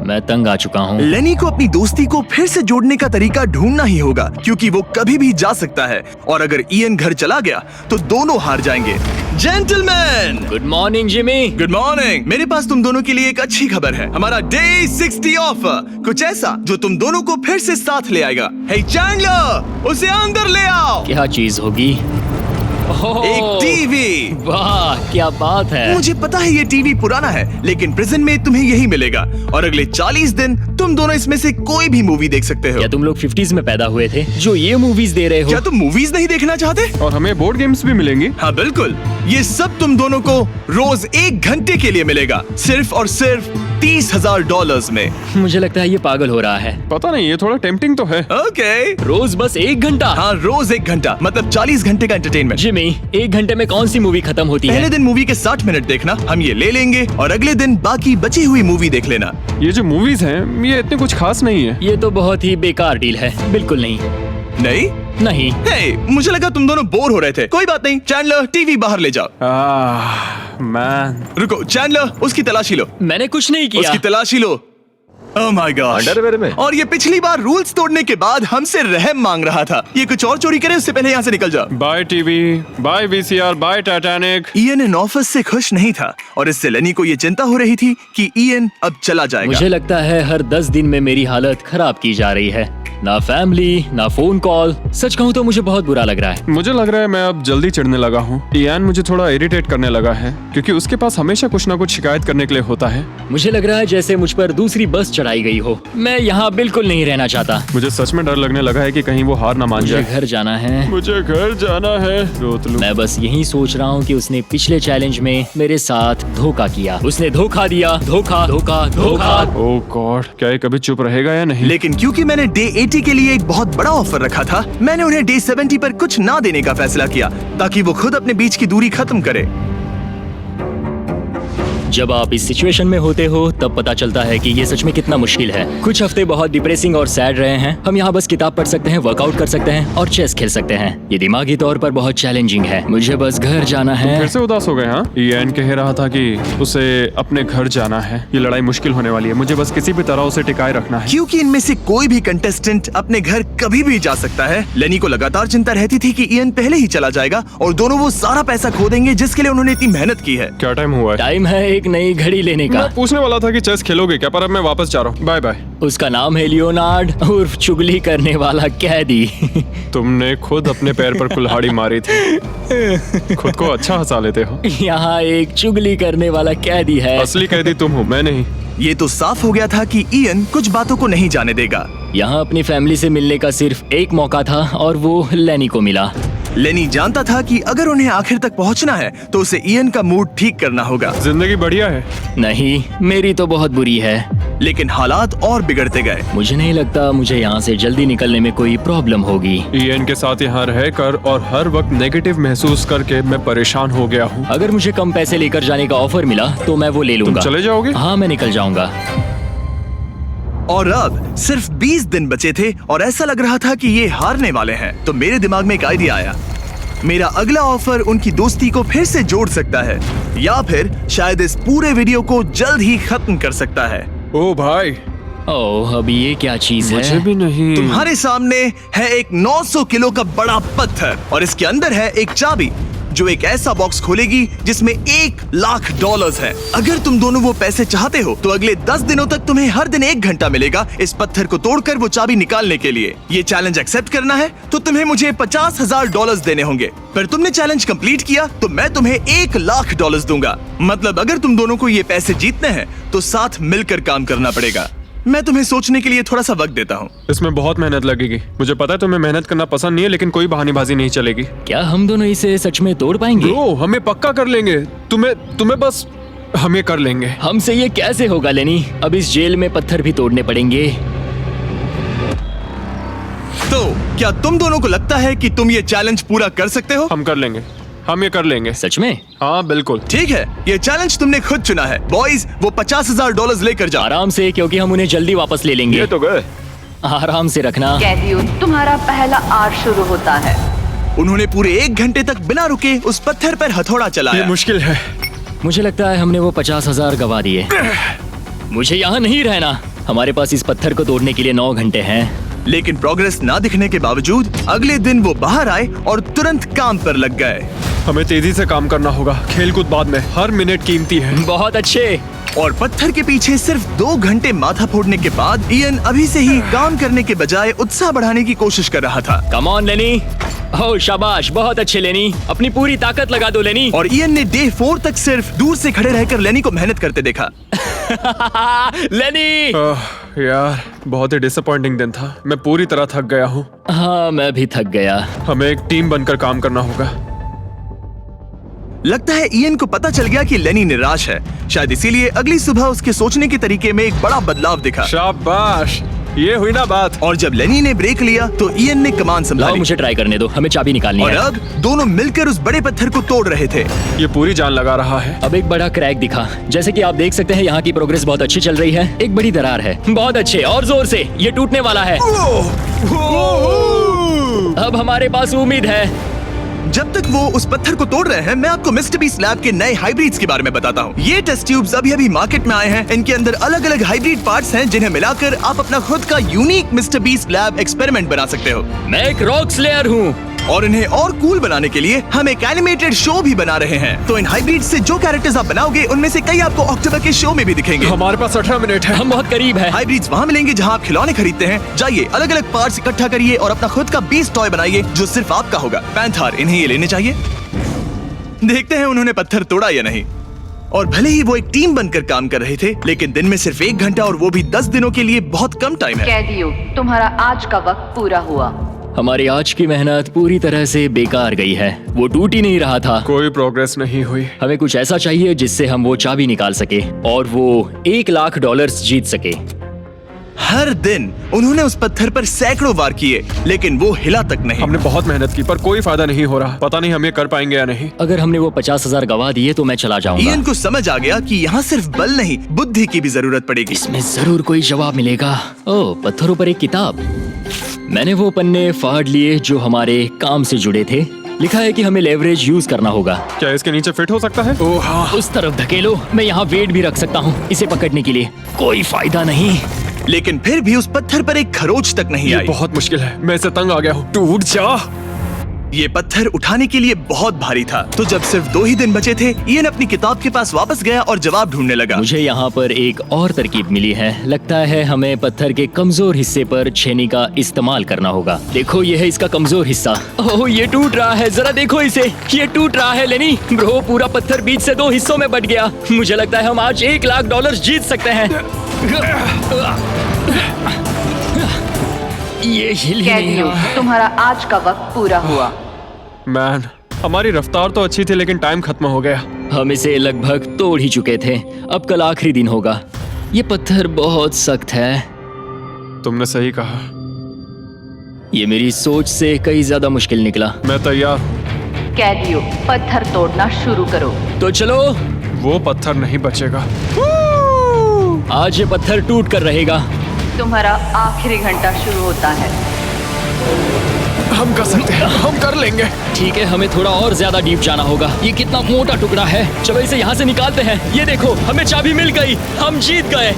[SPEAKER 3] मैं तंग आ चुका हूँ।
[SPEAKER 1] लेनी को अपनी दोस्ती को फिर से जोड़ने का तरीका ढूंढना ही होगा, क्योंकि वो कभी भी जा सकता है और अगर इयन घर चला गया तो दोनों हार जाएंगे। Gentleman,
[SPEAKER 3] good morning Jimmy.
[SPEAKER 1] Good morning. मेरे पास तुम दोनों के लिए एक अच्छी खबर है। हमारा डे 60 ऑफर, कुछ ऐसा जो तुम दोनों को फिर से साथ ले आएगा। हे चैंडलर, उसे अंदर ले आओ।
[SPEAKER 3] क्या चीज होगी? ओह,
[SPEAKER 1] एक टीवी।
[SPEAKER 3] वाह, क्या बात है।
[SPEAKER 1] मुझे पता है ये टीवी पुराना है, लेकिन प्रिजन में तुम्हें यही मिलेगा और अगले 40 दिन तुम दोनों इसमें से कोई भी मूवी देख सकते हो।
[SPEAKER 3] क्या तुम लोग 50s में पैदा हुए थे जो ये मूवीज दे रहे हो?
[SPEAKER 1] क्या तुम मूवीज नहीं देखना चाहते?
[SPEAKER 2] और हमें बोर्ड गेम्स भी मिलेंगी।
[SPEAKER 1] हाँ बिल्कुल, ये सब तुम दोनों को रोज 1 घंटे के लिए मिलेगा, सिर्फ और सिर्फ $30,000 में।
[SPEAKER 3] मुझे लगता है ये पागल हो रहा है।
[SPEAKER 2] पता नहीं, ये थोड़ा टेम्पटिंग तो है।
[SPEAKER 1] ओके।
[SPEAKER 3] रोज बस 1 घंटा?
[SPEAKER 1] हाँ, रोज 1 घंटा, मतलब 40 घंटे का एंटरटेनमेंट।
[SPEAKER 3] जिमी, 1 घंटे में कौन सी मूवी खत्म होती
[SPEAKER 1] पहले
[SPEAKER 3] है?
[SPEAKER 1] दिन मूवी के 60 मिनट देखना, हम ये ले लेंगे और अगले दिन बाकी बची हुई मूवी देख लेना।
[SPEAKER 2] ये जो मूवीज हैं ये इतने कुछ खास नहीं है।
[SPEAKER 3] ये तो बहुत ही बेकार डील है। बिल्कुल नहीं।
[SPEAKER 1] नहीं?
[SPEAKER 3] नहीं।
[SPEAKER 1] हे, मुझे लगा तुम दोनों बोर हो रहे थे। कोई बात नहीं, चैंडलर टीवी बाहर ले जाओ।
[SPEAKER 2] मैन,
[SPEAKER 1] रुको चैंडलर, उसकी तलाशी लो।
[SPEAKER 3] मैंने कुछ नहीं किया।
[SPEAKER 1] उसकी तलाशी लो। Oh my gosh।
[SPEAKER 5] अंडरवेयर में?
[SPEAKER 1] और ये पिछली बार रूल्स तोड़ने के बाद हमसे रहम मांग रहा था। ये कुछ और चोरी करे उससे पहले यहाँ से निकल जाओ।
[SPEAKER 2] Bye TV, bye VCR, bye Titanic.
[SPEAKER 1] Ian इन ऑफिस से खुश नहीं था और इससे लेनी को ये चिंता हो रही थी कि इयन अब चला जाएगा।
[SPEAKER 3] मुझे लगता है हर 10 दिन में मेरी हालत खराब की जा रही है। ना फैमिली, ना फोन कॉल। सच कहूँ तो मुझे बहुत बुरा लग रहा है।
[SPEAKER 2] मुझे लग रहा है मैं अब जल्दी चिढ़ने लगा हूँ। इयान मुझे थोड़ा इरिटेट करने लगा है क्योंकि उसके पास हमेशा कुछ ना कुछ शिकायत करने के लिए होता है।
[SPEAKER 3] मुझे लग रहा है जैसे मुझ पर दूसरी बस चढ़ाई गई हो। मैं यहाँ बिल्कुल नहीं रहना चाहता।
[SPEAKER 2] मुझे सच में डर लगने लगा है कि कहीं वो हार ना मान
[SPEAKER 3] मुझे
[SPEAKER 2] जाए।
[SPEAKER 3] घर जाना है।
[SPEAKER 2] मुझे घर जाना है। रोतलू।
[SPEAKER 3] मैं बस यही सोच रहा हूँ कि उसने पिछले चैलेंज में मेरे साथ धोखा किया। उसने धोखा दिया। धोखा, धोखा, धोखा।
[SPEAKER 2] ओह गॉड, क्या ये कभी चुप रहेगा या नहीं?
[SPEAKER 1] लेकिन क्योंकि मैंने डे 80 के लिए एक बहुत बड़ा ऑफर रखा था, मैंने उन्हें डे 70 पर कुछ ना देने का फैसला किया ताकि वो खुद अपने बीच की दूरी खत्म करे।
[SPEAKER 3] जब आप इस सिचुएशन में होते हो तब पता चलता है कि ये सच में कितना मुश्किल है। कुछ हफ्ते बहुत डिप्रेसिंग और सैड रहे हैं। हम यहाँ बस किताब पढ़ सकते हैं, वर्कआउट कर सकते हैं और चेस खेल सकते हैं। ये दिमागी तौर पर बहुत चैलेंजिंग है। मुझे बस घर जाना है।
[SPEAKER 2] फिर से उदास हो गए? हाँ, ईएन कह रहा था कि उसे अपने घर जाना है। ये लड़ाई मुश्किल होने वाली है। मुझे बस किसी भी तरह उसे टिकाए रखना है।
[SPEAKER 1] क्योंकि इनमें से कोई भी कंटेस्टेंट अपने घर कभी भी जा सकता है। लेनी को लगातार चिंता रहती थी कि ईएन पहले ही चला जाएगा और दोनों वो सारा पैसा खो देंगे जिसके लिए उन्होंने इतनी मेहनत की है।
[SPEAKER 2] क्या टाइम हुआ है?
[SPEAKER 3] टाइम है एक नई घड़ी लेने का।
[SPEAKER 2] मैं पूछने वाला था कि चेस खेलोगे क्या, पर अब मैं वापस जा रहा हूँ। Bye bye.
[SPEAKER 3] उसका नाम है लियोनार्ड उर्फ चुगली करने वाला कैदी।
[SPEAKER 2] तुमने खुद अपने पैर पर कुल्हाड़ी मारी थी। खुद को अच्छा हंसा लेते हो।
[SPEAKER 3] यहाँ एक चुगली करने वाला कैदी है।
[SPEAKER 2] असली कैदी तुम हो, मैं नहीं।
[SPEAKER 1] ये तो साफ हो गया था कि ईएन कुछ बातों को नहीं जाने देगा।
[SPEAKER 3] यहाँ अपनी फैमिली से मिलने का सिर्फ एक मौका था और वो लेनी को मिला।
[SPEAKER 1] लेनी जानता था कि अगर उन्हें आखिर तक पहुंचना है तो उसे ईएन का मूड ठीक करना होगा।
[SPEAKER 2] जिंदगी बढ़िया है।
[SPEAKER 3] नहीं, मेरी तो बहुत बुरी है।
[SPEAKER 1] लेकिन हालात और बिगड़ते गए।
[SPEAKER 3] मुझे नहीं लगता मुझे यहाँ से जल्दी निकलने में कोई प्रॉब्लम होगी।
[SPEAKER 2] ईएन के साथ यहाँ रहकर और हर वक्त नेगेटिव महसूस करके मैं परेशान हो गया हूँ।
[SPEAKER 3] अगर मुझे कम पैसे लेकर जाने का ऑफर मिला तो मैं वो ले लूंगा।
[SPEAKER 2] चले जाओगे?
[SPEAKER 3] हाँ, मैं निकल जाऊंगा।
[SPEAKER 1] और अब सिर्फ 20 दिन बचे थे और ऐसा लग रहा था कि ये हारने वाले हैं। तो मेरे दिमाग में एक आइडिया आया। मेरा अगला ऑफर उनकी दोस्ती को फिर से जोड़ सकता है या फिर शायद इस पूरे वीडियो को जल्द ही खत्म कर सकता है।
[SPEAKER 2] ओ भाई,
[SPEAKER 3] ओह, अभी ये क्या चीज है?
[SPEAKER 2] मुझे भी नहीं।
[SPEAKER 1] तुम्हारे सामने है एक 900 किलो का बड़ा पत्थर और इसके अंदर है एक चाबी जो एक ऐसा बॉक्स खोलेगी जिसमें $1,00,000 है। अगर तुम दोनों वो पैसे चाहते हो तो अगले 10 दिनों तक तुम्हें हर दिन 1 घंटा मिलेगा इस पत्थर को तोड़कर वो चाबी निकालने के लिए। ये चैलेंज एक्सेप्ट करना है तो तुम्हें मुझे $50,000 देने होंगे। पर तुमने चैलेंज कंप्लीट किया तो मैं तुम्हें $1,00,000 दूंगा। मतलब अगर तुम दोनों को ये पैसे जीतने हैं तो साथ मिलकर काम करना पड़ेगा। मैं तुम्हें सोचने के लिए थोड़ा सा वक्त देता हूँ।
[SPEAKER 2] इसमें बहुत मेहनत लगेगी। मुझे पता है तुम्हें मेहनत करना पसंद नहीं है, लेकिन कोई बहानेबाजी नहीं चलेगी।
[SPEAKER 3] क्या हम दोनों इसे सच में तोड़ पाएंगे?
[SPEAKER 2] ब्रो, हमें पक्का कर लेंगे। तुम्हें बस हम ये कर लेंगे।
[SPEAKER 3] हमसे ये कैसे होगा लेनी? अब इस जेल में पत्थर भी तोड़ने पड़ेंगे।
[SPEAKER 1] तो क्या तुम दोनों को लगता है कि तुम ये चैलेंज पूरा कर सकते हो?
[SPEAKER 2] हम कर लेंगे। हम ये कर लेंगे।
[SPEAKER 3] सच में?
[SPEAKER 2] हाँ बिल्कुल।
[SPEAKER 1] ठीक है, ये चैलेंज तुमने खुद चुना है। बॉयज, वो $50,000 लेकर जाओ।
[SPEAKER 3] आराम से, क्योंकि हम उन्हें जल्दी वापस ले लेंगे।
[SPEAKER 2] ये तो गए।
[SPEAKER 3] आराम से रखना।
[SPEAKER 4] कैदियों, तुम्हारा पहला आर शुरू होता है।
[SPEAKER 1] उन्होंने पूरे 1 घंटे तक बिना रुके उस पत्थर पर हथौड़ा
[SPEAKER 2] ये
[SPEAKER 1] चलाया।
[SPEAKER 2] मुश्किल है।
[SPEAKER 3] मुझे लगता है हमने वो 50,000 गवा दिए। मुझे यहाँ नहीं रहना। हमारे पास इस पत्थर को तोड़ने के लिए 9 घंटे हैं।
[SPEAKER 1] लेकिन प्रोग्रेस ना दिखने के बावजूद अगले दिन वो बाहर आए और तुरंत काम पर लग गए।
[SPEAKER 2] हमें तेजी से काम करना होगा। खेलकूद बाद में, हर मिनट कीमती है।
[SPEAKER 3] बहुत अच्छे।
[SPEAKER 1] और पत्थर के पीछे सिर्फ 2 घंटे माथा फोड़ने के बाद ईएन अभी से ही काम करने के बजाय उत्साह बढ़ाने की कोशिश कर रहा था।
[SPEAKER 3] कम ऑन लेनी। ओह शाबाश, बहुत अच्छे लेनी। अपनी पूरी ताकत लगा दो लेनी।
[SPEAKER 1] और ईएन ने डे 4 तक सिर्फ दूर से खड़े रहकर लेनी को मेहनत करते देखा।
[SPEAKER 3] लेनी।
[SPEAKER 2] यार, बहुत ही डिसअपॉइंटिंग दिन था। मैं पूरी तरह थक गया हूँ।
[SPEAKER 3] हाँ, मैं भी थक गया।
[SPEAKER 2] हमें एक टीम बनकर काम करना होगा।
[SPEAKER 1] लगता है ईएन को पता चल गया कि लेनी निराश है। शायद इसीलिए अगली सुबह उसके सोचने के तरीके में एक बड़ा बदलाव दिखा।
[SPEAKER 2] शाबाश, ये हुई ना बात।
[SPEAKER 1] और जब लेनी ने ब्रेक लिया तो ईएन ने कमान
[SPEAKER 3] लाओ,
[SPEAKER 1] संभाली।
[SPEAKER 3] मुझे ट्राई करने दो। हमें चाबी निकालनी
[SPEAKER 1] और
[SPEAKER 3] है।
[SPEAKER 1] अब दोनों मिलकर उस बड़े पत्थर को तोड़ रहे थे।
[SPEAKER 2] ये पूरी जान लगा रहा है।
[SPEAKER 3] अब एक बड़ा क्रैक दिखा। जैसे कि आप देख सकते हैं, यहाँ की प्रोग्रेस बहुत अच्छी चल रही है। एक बड़ी दरार है। बहुत अच्छे, और जोर से। ये टूटने वाला है। अब हमारे पास उम्मीद है।
[SPEAKER 1] जब तक वो उस पत्थर को तोड़ रहे हैं, मैं आपको मिस्टर बीस्ट लैब के नए हाइब्रिड्स के बारे में बताता हूँ। ये टेस्ट ट्यूब्स अभी मार्केट में आए हैं। इनके अंदर अलग अलग हाइब्रिड पार्ट्स हैं जिन्हें मिलाकर आप अपना खुद का unique mister beast lab experiment बना सकते हो।
[SPEAKER 3] मैं एक रॉक स्लेयर हूँ।
[SPEAKER 1] और इन्हें और कूल बनाने के लिए हम एक एनिमेटेड शो भी बना रहे हैं। तो इन हाइब्रिड से जो कैरेक्टर्स आप बनाओगे उनमें से कई आपको अक्टूबर के शो में भी दिखेंगे।
[SPEAKER 2] हमारे पास 18 मिनट है।
[SPEAKER 3] हम बहुत करीब हैं।
[SPEAKER 1] हाइब्रिड्स वहाँ मिलेंगे जहाँ आप खिलौने खरीदते हैं। जाइए, अलग अलग पार्ट्स इकट्ठा करिए और अपना खुद का बीस्ट टॉय बनाइए जो सिर्फ आपका होगा। पैंथर, इन्हें ये लेने चाहिए। देखते हैं उन्होंने पत्थर तोड़ा या नहीं। और भले ही वो एक टीम बनकर काम कर रहे थे, लेकिन दिन में सिर्फ 1 घंटा और वो भी 10 दिनों के लिए बहुत कम टाइम है।
[SPEAKER 4] कैदियों, तुम्हारा आज का वक्त पूरा हुआ।
[SPEAKER 3] हमारी आज की मेहनत पूरी तरह से बेकार गई है। वो टूट ही नहीं रहा था।
[SPEAKER 2] कोई प्रोग्रेस नहीं हुई।
[SPEAKER 3] हमें कुछ ऐसा चाहिए जिससे हम वो चाबी निकाल सके और वो $1,00,000 जीत सके।
[SPEAKER 1] हर दिन उन्होंने उस पत्थर पर सैकड़ों वार किए, लेकिन वो हिला तक नहीं।
[SPEAKER 2] हमने बहुत मेहनत की पर कोई फायदा नहीं हो रहा। पता नहीं हम ये कर पाएंगे या नहीं।
[SPEAKER 3] अगर हमने वो 50,000 गवा दिए तो मैं चला जाऊंगा।
[SPEAKER 1] इयन को समझ आ गया कि यहाँ सिर्फ बल नहीं, बुद्धि की भी जरूरत पड़ेगी।
[SPEAKER 3] इसमें जरूर कोई जवाब मिलेगा। ओह, पत्थरों पर एक किताब। मैंने वो पन्ने फाड़ लिए जो हमारे काम से जुड़े थे। लिखा है कि हमें लेवरेज यूज करना होगा।
[SPEAKER 2] क्या इसके नीचे फिट हो सकता है? ओह हाँ।
[SPEAKER 3] उस तरफ धकेलो। मैं यहाँ वेट भी रख सकता हूँ इसे पकड़ने के लिए। कोई फायदा नहीं।
[SPEAKER 1] लेकिन फिर भी उस पत्थर पर एक खरोच तक नहीं
[SPEAKER 2] ये
[SPEAKER 1] आई।
[SPEAKER 2] बहुत मुश्किल है। मैं इससे तंग आ गया हूँ। टूट जा।
[SPEAKER 1] ये पत्थर उठाने के लिए बहुत भारी था। तो जब सिर्फ 2 ही दिन बचे थे, इयन अपनी किताब के पास वापस गया और जवाब ढूंढने लगा।
[SPEAKER 3] मुझे यहाँ पर एक और तरकीब मिली है। लगता है हमें पत्थर के कमजोर हिस्से पर छेनी का इस्तेमाल करना होगा। देखो, ये है इसका कमजोर हिस्सा। ओह, ये टूट रहा है। जरा देखो इसे, ये टूट रहा है। लेनी ब्रो, पूरा पत्थर बीच से 2 हिस्सों में बट गया। मुझे लगता है हम आज $1 लाख जीत सकते हैं। ये हिल ही नहीं
[SPEAKER 4] कैदियों,
[SPEAKER 3] रहा।
[SPEAKER 4] तुम्हारा आज का वक्त पूरा हुआ।
[SPEAKER 2] मैन, हमारी रफ्तार तो अच्छी थी लेकिन टाइम खत्म हो गया।
[SPEAKER 3] हम इसे लगभग तोड़ ही चुके थे। अब कल आखिरी दिन होगा। ये पत्थर बहुत सख्त है।
[SPEAKER 2] तुमने सही कहा।
[SPEAKER 3] ये मेरी सोच से कई ज्यादा मुश्किल निकला।
[SPEAKER 2] मैं तैयार हूँ।
[SPEAKER 4] कैदियों, पत्थर तोड़ना शुरू करो।
[SPEAKER 3] तो चलो,
[SPEAKER 2] वो पत्थर नहीं बचेगा।
[SPEAKER 3] आज ये पत्थर टूट कर रहेगा।
[SPEAKER 4] तुम्हारा आखिरी घंटा शुरू होता है।
[SPEAKER 2] हम कर सकते हैं। हम कर लेंगे।
[SPEAKER 3] ठीक है, हमें थोड़ा और ज्यादा डीप जाना होगा। ये कितना मोटा टुकड़ा है। चलो इसे यहाँ से निकालते हैं। ये देखो, हमें चाबी मिल गई। हम जीत गए।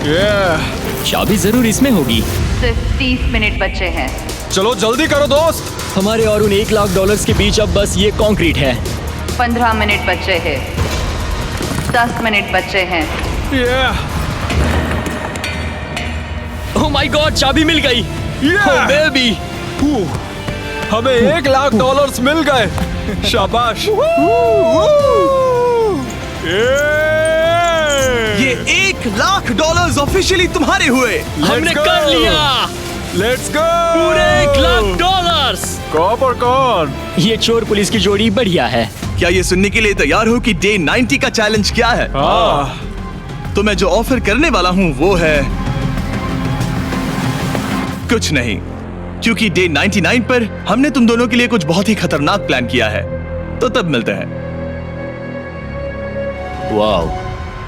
[SPEAKER 3] चाबी जरूर इसमें होगी।
[SPEAKER 4] सिर्फ 30 मिनट बचे हैं।
[SPEAKER 2] चलो जल्दी करो दोस्त।
[SPEAKER 3] हमारे और उन $1 लाख के बीच अब बस ये कंक्रीट है।
[SPEAKER 4] 15 मिनट बचे हैं। 10 मिनट बचे हैं।
[SPEAKER 3] ओह माय गॉड, चाबी मिल गई। ओह बेबी,
[SPEAKER 2] हमें $1 लाख मिल गए। शाबाश।
[SPEAKER 1] ये $1 लाख ऑफिशियली तुम्हारे हुए।
[SPEAKER 3] हमने कर लिया।
[SPEAKER 2] Let's go.
[SPEAKER 3] पूरे $1 लाख।
[SPEAKER 2] कौन और कौन?
[SPEAKER 3] ये चोर पुलिस की जोड़ी बढ़िया है।
[SPEAKER 1] क्या ये सुनने के लिए तैयार हो कि डे 90 का चैलेंज क्या है? तो मैं जो ऑफर करने वाला हूँ वो है कुछ नहीं, क्योंकि डे 99 पर हमने तुम दोनों के लिए कुछ बहुत ही खतरनाक प्लान किया है। तो तब मिलते हैं।
[SPEAKER 3] वाओ,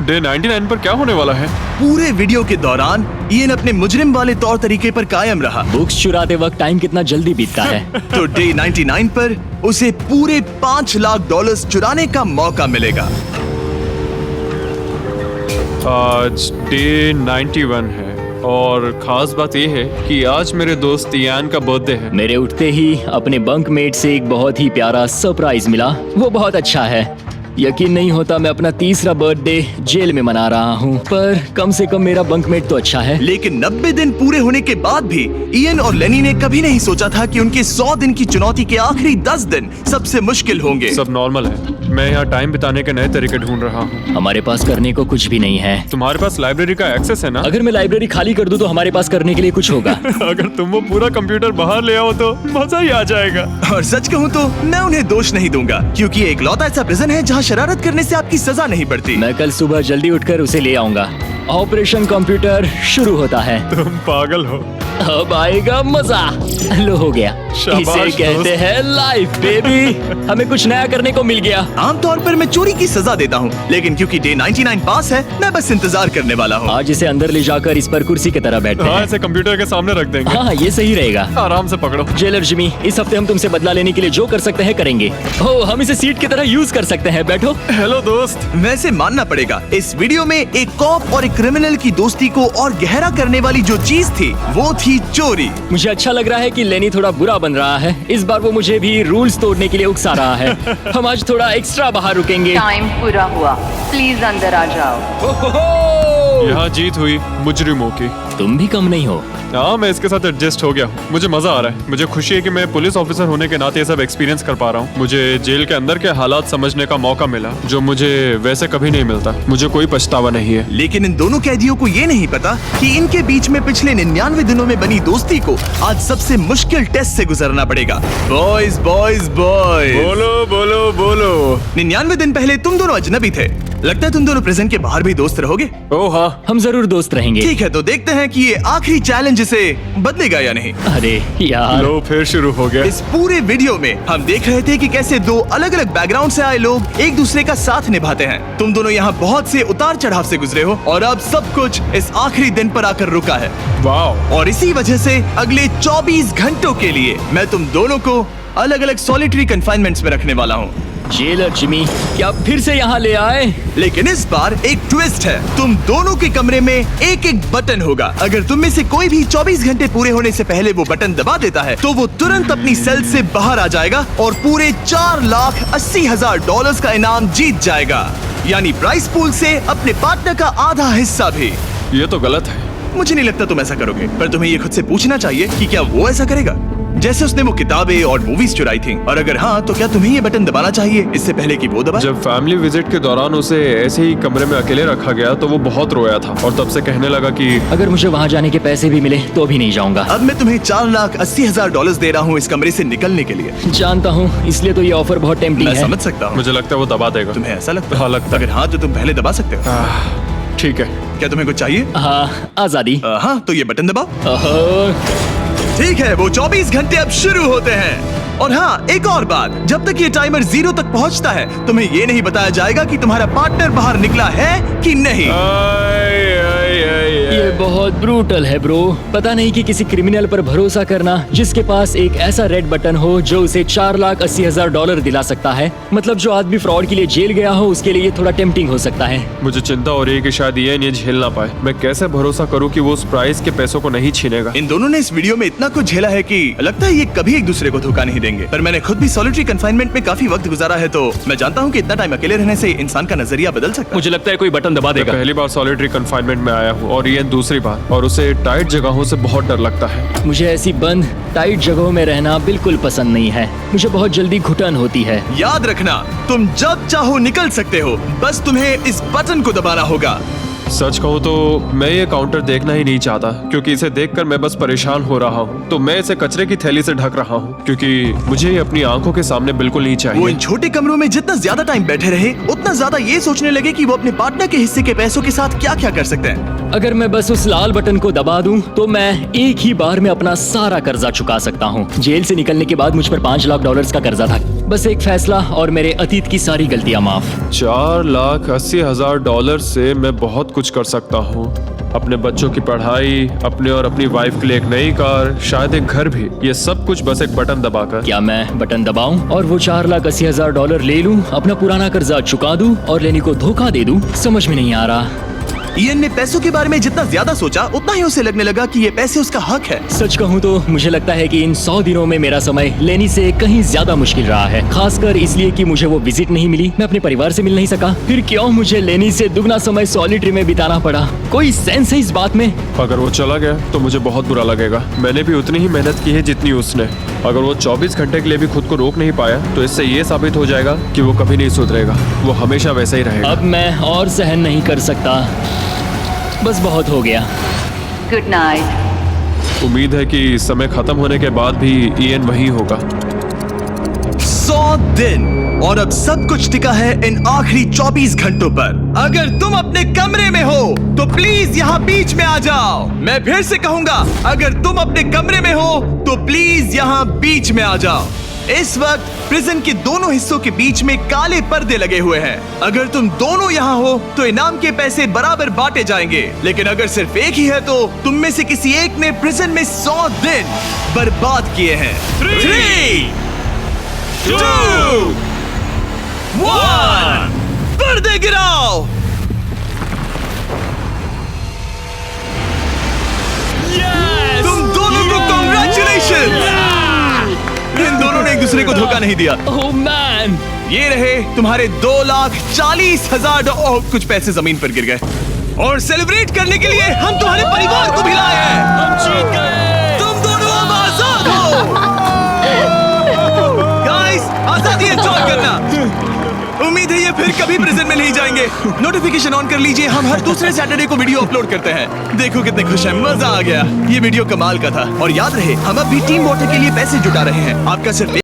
[SPEAKER 2] डे 99 पर क्या होने वाला है?
[SPEAKER 1] पूरे वीडियो के दौरान इयन अपने मुजरिम वाले तौर तरीके पर कायम रहा।
[SPEAKER 3] बुक्स चुराते वक्त टाइम कितना जल्दी बीतता है।
[SPEAKER 1] तो डे 99 पर उसे पूरे $5 लाख चुराने का मौका मिलेगा।
[SPEAKER 2] आज डे 91 है और खास बात यह है कि आज मेरे दोस्त इयान का बर्थडे है।
[SPEAKER 3] मेरे उठते ही अपने बंकमेट से एक बहुत ही प्यारा सरप्राइज मिला। वो बहुत अच्छा है। यकीन नहीं होता मैं अपना 3रा बर्थडे जेल में मना रहा हूँ, पर कम से कम मेरा बंकमेट तो अच्छा है।
[SPEAKER 1] लेकिन 90 दिन पूरे होने के बाद भी इयन और लेनी ने कभी नहीं सोचा था कि उनके 100 दिन की चुनौती के आखिरी 10 दिन सबसे मुश्किल होंगे।
[SPEAKER 2] सब नॉर्मल है। मैं यहाँ टाइम बिताने के नए तरीके ढूंढ रहा हूँ।
[SPEAKER 3] हमारे पास करने को कुछ भी नहीं है।
[SPEAKER 2] तुम्हारे पास लाइब्रेरी का एक्सेस है ना?
[SPEAKER 3] अगर मैं लाइब्रेरी खाली कर दूं तो हमारे पास करने के लिए कुछ होगा।
[SPEAKER 2] अगर तुम वो पूरा कंप्यूटर बाहर ले आओ तो मजा ही आ जाएगा।
[SPEAKER 1] और सच कहूँ तो मैं उन्हें दोष नहीं दूंगा, क्योंकि ये इकलौता ऐसा प्रिजन है जहाँ शरारत करने से आपकी सजा नहीं पड़ती।
[SPEAKER 3] मैं कल सुबह जल्दी उठकर उसे ले आऊंगा। ऑपरेशन कंप्यूटर शुरू होता है।
[SPEAKER 2] तुम पागल हो।
[SPEAKER 3] अब आएगा मजा। लो, हो गया।
[SPEAKER 2] शाबाश
[SPEAKER 3] इसे कहते
[SPEAKER 2] दोस्त।
[SPEAKER 3] हैं लाइफ बेबी। हमें कुछ नया करने को मिल गया।
[SPEAKER 1] आमतौर पर मैं चोरी की सजा देता हूँ, लेकिन क्योंकि डे 99 पास है, मैं बस इंतजार करने वाला हूँ।
[SPEAKER 3] आज इसे अंदर ले जाकर इस पर कुर्सी की तरह बैठते
[SPEAKER 2] हाँ,
[SPEAKER 3] हैं।
[SPEAKER 2] इसे कंप्यूटर के सामने रख देंगे।
[SPEAKER 3] हाँ, ये सही रहेगा।
[SPEAKER 2] आराम से पकड़ो।
[SPEAKER 3] जेलर जिमी, इस हफ्ते हम तुमसे बदला लेने के लिए जो कर सकते हैं करेंगे। ओह, हम इसे सीट की तरह यूज कर सकते हैं। बैठो।
[SPEAKER 2] हेलो दोस्त।
[SPEAKER 1] वैसे मानना पड़ेगा, इस वीडियो में एक कॉप और एक क्रिमिनल की दोस्ती को और गहरा करने वाली जो चीज थी वो थी चोरी।
[SPEAKER 3] मुझे अच्छा लग रहा है कि लेनी थोड़ा बुरा बन रहा है। इस बार वो मुझे भी रूल्स तोड़ने के लिए उकसा रहा है। हम आज थोड़ा एक्स्ट्रा बाहर रुकेंगे।
[SPEAKER 4] टाइम पूरा हुआ। प्लीज अंदर आ जाओ।
[SPEAKER 2] यहाँ जीत हुई मुजरिमों की।
[SPEAKER 3] तुम भी कम नहीं हो।
[SPEAKER 2] हाँ, मैं इसके साथ एडजस्ट हो गया हूँ। मुझे मजा आ रहा है। मुझे खुशी है कि मैं पुलिस ऑफिसर होने के नाते ये सब एक्सपीरियंस कर पा रहा हूँ। मुझे जेल के अंदर के हालात समझने का मौका मिला, जो मुझे वैसे कभी नहीं मिलता। मुझे कोई पछतावा नहीं है।
[SPEAKER 1] लेकिन इन दोनों कैदियों को ये नहीं पता कि इनके बीच में पिछले 99 दिनों में बनी दोस्ती को आज सबसे मुश्किल टेस्ट से गुजरना पड़ेगा। बॉयज बॉयज बॉयज,
[SPEAKER 2] बोलो बोलो बोलो।
[SPEAKER 1] 99 दिन पहले तुम दोनों अजनबी थे। लगता है तुम दोनों प्रिजन के बाहर भी दोस्त रहोगे।
[SPEAKER 2] ओह हाँ।
[SPEAKER 3] हम जरूर दोस्त रहेंगे।
[SPEAKER 1] ठीक है, तो देखते हैं हैं कि ये आखिरी चैलेंज इसे बदलेगा या नहीं।
[SPEAKER 3] अरे यार,
[SPEAKER 2] लो फिर शुरू हो गया।
[SPEAKER 1] इस पूरे वीडियो में हम देख रहे थे कि कैसे दो अलग अलग बैकग्राउंड से आए लोग एक दूसरे का साथ निभाते हैं। तुम दोनों यहाँ बहुत से उतार चढ़ाव से गुजरे हो और अब सब कुछ इस आखिरी दिन पर आकर रुका है।
[SPEAKER 2] वाह।
[SPEAKER 1] और इसी वजह से अगले 24 घंटों के लिए मैं तुम दोनों को अलग अलग सॉलिटरी कन्फाइनमेंट्स में रखने वाला हूँ।
[SPEAKER 3] जेलर जिमी, क्या फिर से यहाँ ले आए?
[SPEAKER 1] लेकिन इस बार एक ट्विस्ट है। तुम दोनों के कमरे में एक एक बटन होगा। अगर तुम में से कोई भी 24 घंटे पूरे होने से पहले वो बटन दबा देता है तो वो तुरंत अपनी सेल से बाहर आ जाएगा और पूरे $4,80,000 का इनाम जीत जाएगा, यानी प्राइस पूल से अपने पार्टनर का आधा हिस्सा भी।
[SPEAKER 2] ये तो गलत है।
[SPEAKER 1] मुझे नहीं लगता तुम ऐसा करोगे, पर तुम्हें ये खुद से पूछना चाहिए कि क्या वो ऐसा करेगा, जैसे उसने वो किताबें और मूवीज चुराई थी। और अगर हाँ, तो क्या तुम्हें ये बटन दबाना चाहिए इससे पहले कि वो दबाए?
[SPEAKER 2] जब फैमिली विजिट के दौरान उसे ऐसे ही कमरे में अकेले रखा गया तो वो बहुत रोया था और तब से कहने लगा कि
[SPEAKER 3] अगर मुझे वहाँ जाने के पैसे भी मिले तो भी नहीं जाऊंगा।
[SPEAKER 1] अब मैं तुम्हें $4,80,000 दे रहा हूँ इस कमरे से निकलने के लिए।
[SPEAKER 3] जानता हूँ, इसलिए तो ये ऑफर बहुत टेम्पटिंग
[SPEAKER 1] मैं
[SPEAKER 3] है।
[SPEAKER 1] समझ सकता हूँ।
[SPEAKER 2] मुझे लगता है वो दबा देगा।
[SPEAKER 1] तुम्हें ऐसा लगता है?
[SPEAKER 2] हाँ, लगता है।
[SPEAKER 1] अगर हाँ, तो तुम पहले दबा सकते हो।
[SPEAKER 2] ठीक है।
[SPEAKER 1] क्या तुम्हें कुछ चाहिए?
[SPEAKER 3] हाँ, आजादी।
[SPEAKER 1] हाँ, तो ये बटन दबाओ।
[SPEAKER 3] ओहो,
[SPEAKER 1] ठीक है, वो 24 घंटे अब शुरू होते हैं। और हाँ, एक और बात, जब तक ये टाइमर 0 तक पहुंचता है तुम्हें ये नहीं बताया जाएगा कि तुम्हारा पार्टनर बाहर निकला है कि नहीं।
[SPEAKER 3] ये बहुत ब्रूटल है ब्रो। पता नहीं कि किसी क्रिमिनल पर भरोसा करना जिसके पास एक ऐसा रेड बटन हो जो उसे $4,80,000 दिला सकता है। मतलब जो आदमी फ्रॉड के लिए जेल गया हो उसके लिए ये थोड़ा टेम्पटिंग हो सकता है।
[SPEAKER 2] मुझे चिंता हो रही है कि शायद ये झेल ना पाए। मैं कैसे भरोसा करूं कि वो उस प्राइस के पैसों को नहीं छीनेगा।
[SPEAKER 1] इन दोनों ने इस वीडियो में इतना कुछ झेला है कि लगता है ये कभी एक दूसरे को धोखा नहीं देंगे। पर मैंने खुद भी सॉलिटरी कन्फाइनमेंट में काफी वक्त गुजारा है, तो मैं जानता हूँ कि इतना टाइम अकेले रहने से इंसान का नजरिया बदल सकता है।
[SPEAKER 5] मुझे लगता है कोई बटन दबा
[SPEAKER 2] मैं
[SPEAKER 5] देगा।
[SPEAKER 2] पहली बार सॉलिटरी कन्फाइनमेंट में आया हूँ और ये दूसरी बार, और उसे टाइट जगहों से बहुत डर लगता है।
[SPEAKER 3] मुझे ऐसी बंद टाइट जगहों में रहना बिल्कुल पसंद नहीं है। मुझे बहुत जल्दी घुटन होती है।
[SPEAKER 1] याद रखना, तुम जब चाहो निकल सकते हो, बस तुम्हें इस बटन को दबाना होगा।
[SPEAKER 2] सच कहूँ तो मैं ये काउंटर देखना ही नहीं चाहता, क्योंकि इसे देखकर मैं बस परेशान हो रहा हूँ। तो मैं इसे कचरे की थैली से ढक रहा हूँ, क्योंकि मुझे ये अपनी आंखों के सामने बिल्कुल नहीं
[SPEAKER 1] वो
[SPEAKER 2] चाहिए।
[SPEAKER 1] इन छोटे कमरों में जितना ज्यादा टाइम बैठे रहे उतना ज्यादा ये सोचने लगे कि वो अपने पार्टनर के हिस्से के पैसों के साथ क्या क्या कर सकते हैं।
[SPEAKER 3] अगर मैं बस उस लाल बटन को दबा दूं तो मैं एक ही बार में अपना सारा कर्जा चुका सकता हूं। जेल से निकलने के बाद मुझ पर $5,00,000 का कर्जा था। बस एक फैसला और मेरे अतीत की सारी गलतियां माफ।
[SPEAKER 2] $4,80,000 से मैं बहुत कुछ कर सकता हूँ। अपने बच्चों की पढ़ाई, अपने और अपनी वाइफ के लिए एक नई कार, शायद एक घर भी। ये सब कुछ बस एक बटन दबाकर।
[SPEAKER 3] क्या मैं बटन दबाऊं और वो $4,80,000 ले लूं, अपना पुराना कर्जा चुका दूं और लेनी को धोखा दे दूं? समझ में नहीं आ रहा।
[SPEAKER 1] इयन ने पैसों के बारे में जितना ज्यादा सोचा उतना ही उसे लगने लगा कि ये पैसे उसका हक है।
[SPEAKER 3] सच कहूँ तो मुझे लगता है कि इन 100 दिनों में मेरा समय लेनी से कहीं ज्यादा मुश्किल रहा है। खासकर इसलिए कि मुझे वो विजिट नहीं मिली, मैं अपने परिवार से मिल नहीं सका। फिर क्यों मुझे लेनी से दुगना समय सॉलिटरी में बिताना पड़ा? कोई सेंस है इस बात में?
[SPEAKER 2] अगर वो चला गया तो मुझे बहुत बुरा लगेगा। मैंने भी उतनी ही मेहनत की है जितनी उसने। अगर वो 24 घंटे के लिए भी खुद को रोक नहीं पाया तो इससे ये साबित हो जाएगा कि वो कभी नहीं सुधरेगा। वो हमेशा वैसा ही रहेगा।
[SPEAKER 3] अब मैं और सहन नहीं कर सकता। बस बहुत हो गया।
[SPEAKER 4] Good night.
[SPEAKER 2] उम्मीद है कि समय खत्म होने के बाद भी इयन वही होगा।
[SPEAKER 1] 100 दिन और अब सब कुछ टिका है इन आखिरी 24 घंटों पर। अगर तुम अपने कमरे में हो तो प्लीज यहाँ बीच में आ जाओ। मैं फिर से कहूंगा, अगर तुम अपने कमरे में हो तो प्लीज यहाँ बीच में आ जाओ। इस वक्त प्रिजन के दोनों हिस्सों के बीच में काले पर्दे लगे हुए हैं। अगर तुम दोनों यहाँ हो तो इनाम के पैसे बराबर बांटे जाएंगे, लेकिन अगर सिर्फ एक ही है तो तुम में से किसी एक ने प्रिजन में 100 दिन बर्बाद किए हैं। 3, 2, 1, पर्दे गिराओ। तुम दोनों को कांग्रेचुलेशन। इन दोनों ने एक दूसरे को धोखा नहीं दिया।
[SPEAKER 3] ओह मैन,
[SPEAKER 1] ये रहे तुम्हारे $2,40,000। कुछ पैसे जमीन पर गिर गए और सेलिब्रेट करने के लिए हम तुम्हारे परिवार को भी लाए हैं। हम जीत गए। तुम दोनों अब आजाद हो। गाइस, आजादी एंजॉय करना। उम्मीद है ये फिर कभी प्रिजन में नहीं जाएंगे। नोटिफिकेशन ऑन कर लीजिए, हम हर दूसरे सैटरडे को वीडियो अपलोड करते हैं। देखो कितने खुश हैं, मजा आ गया। ये वीडियो कमाल का था। और याद रहे, हम अब भी टीम वॉटर के लिए पैसे जुटा रहे हैं। आपका सिर्फ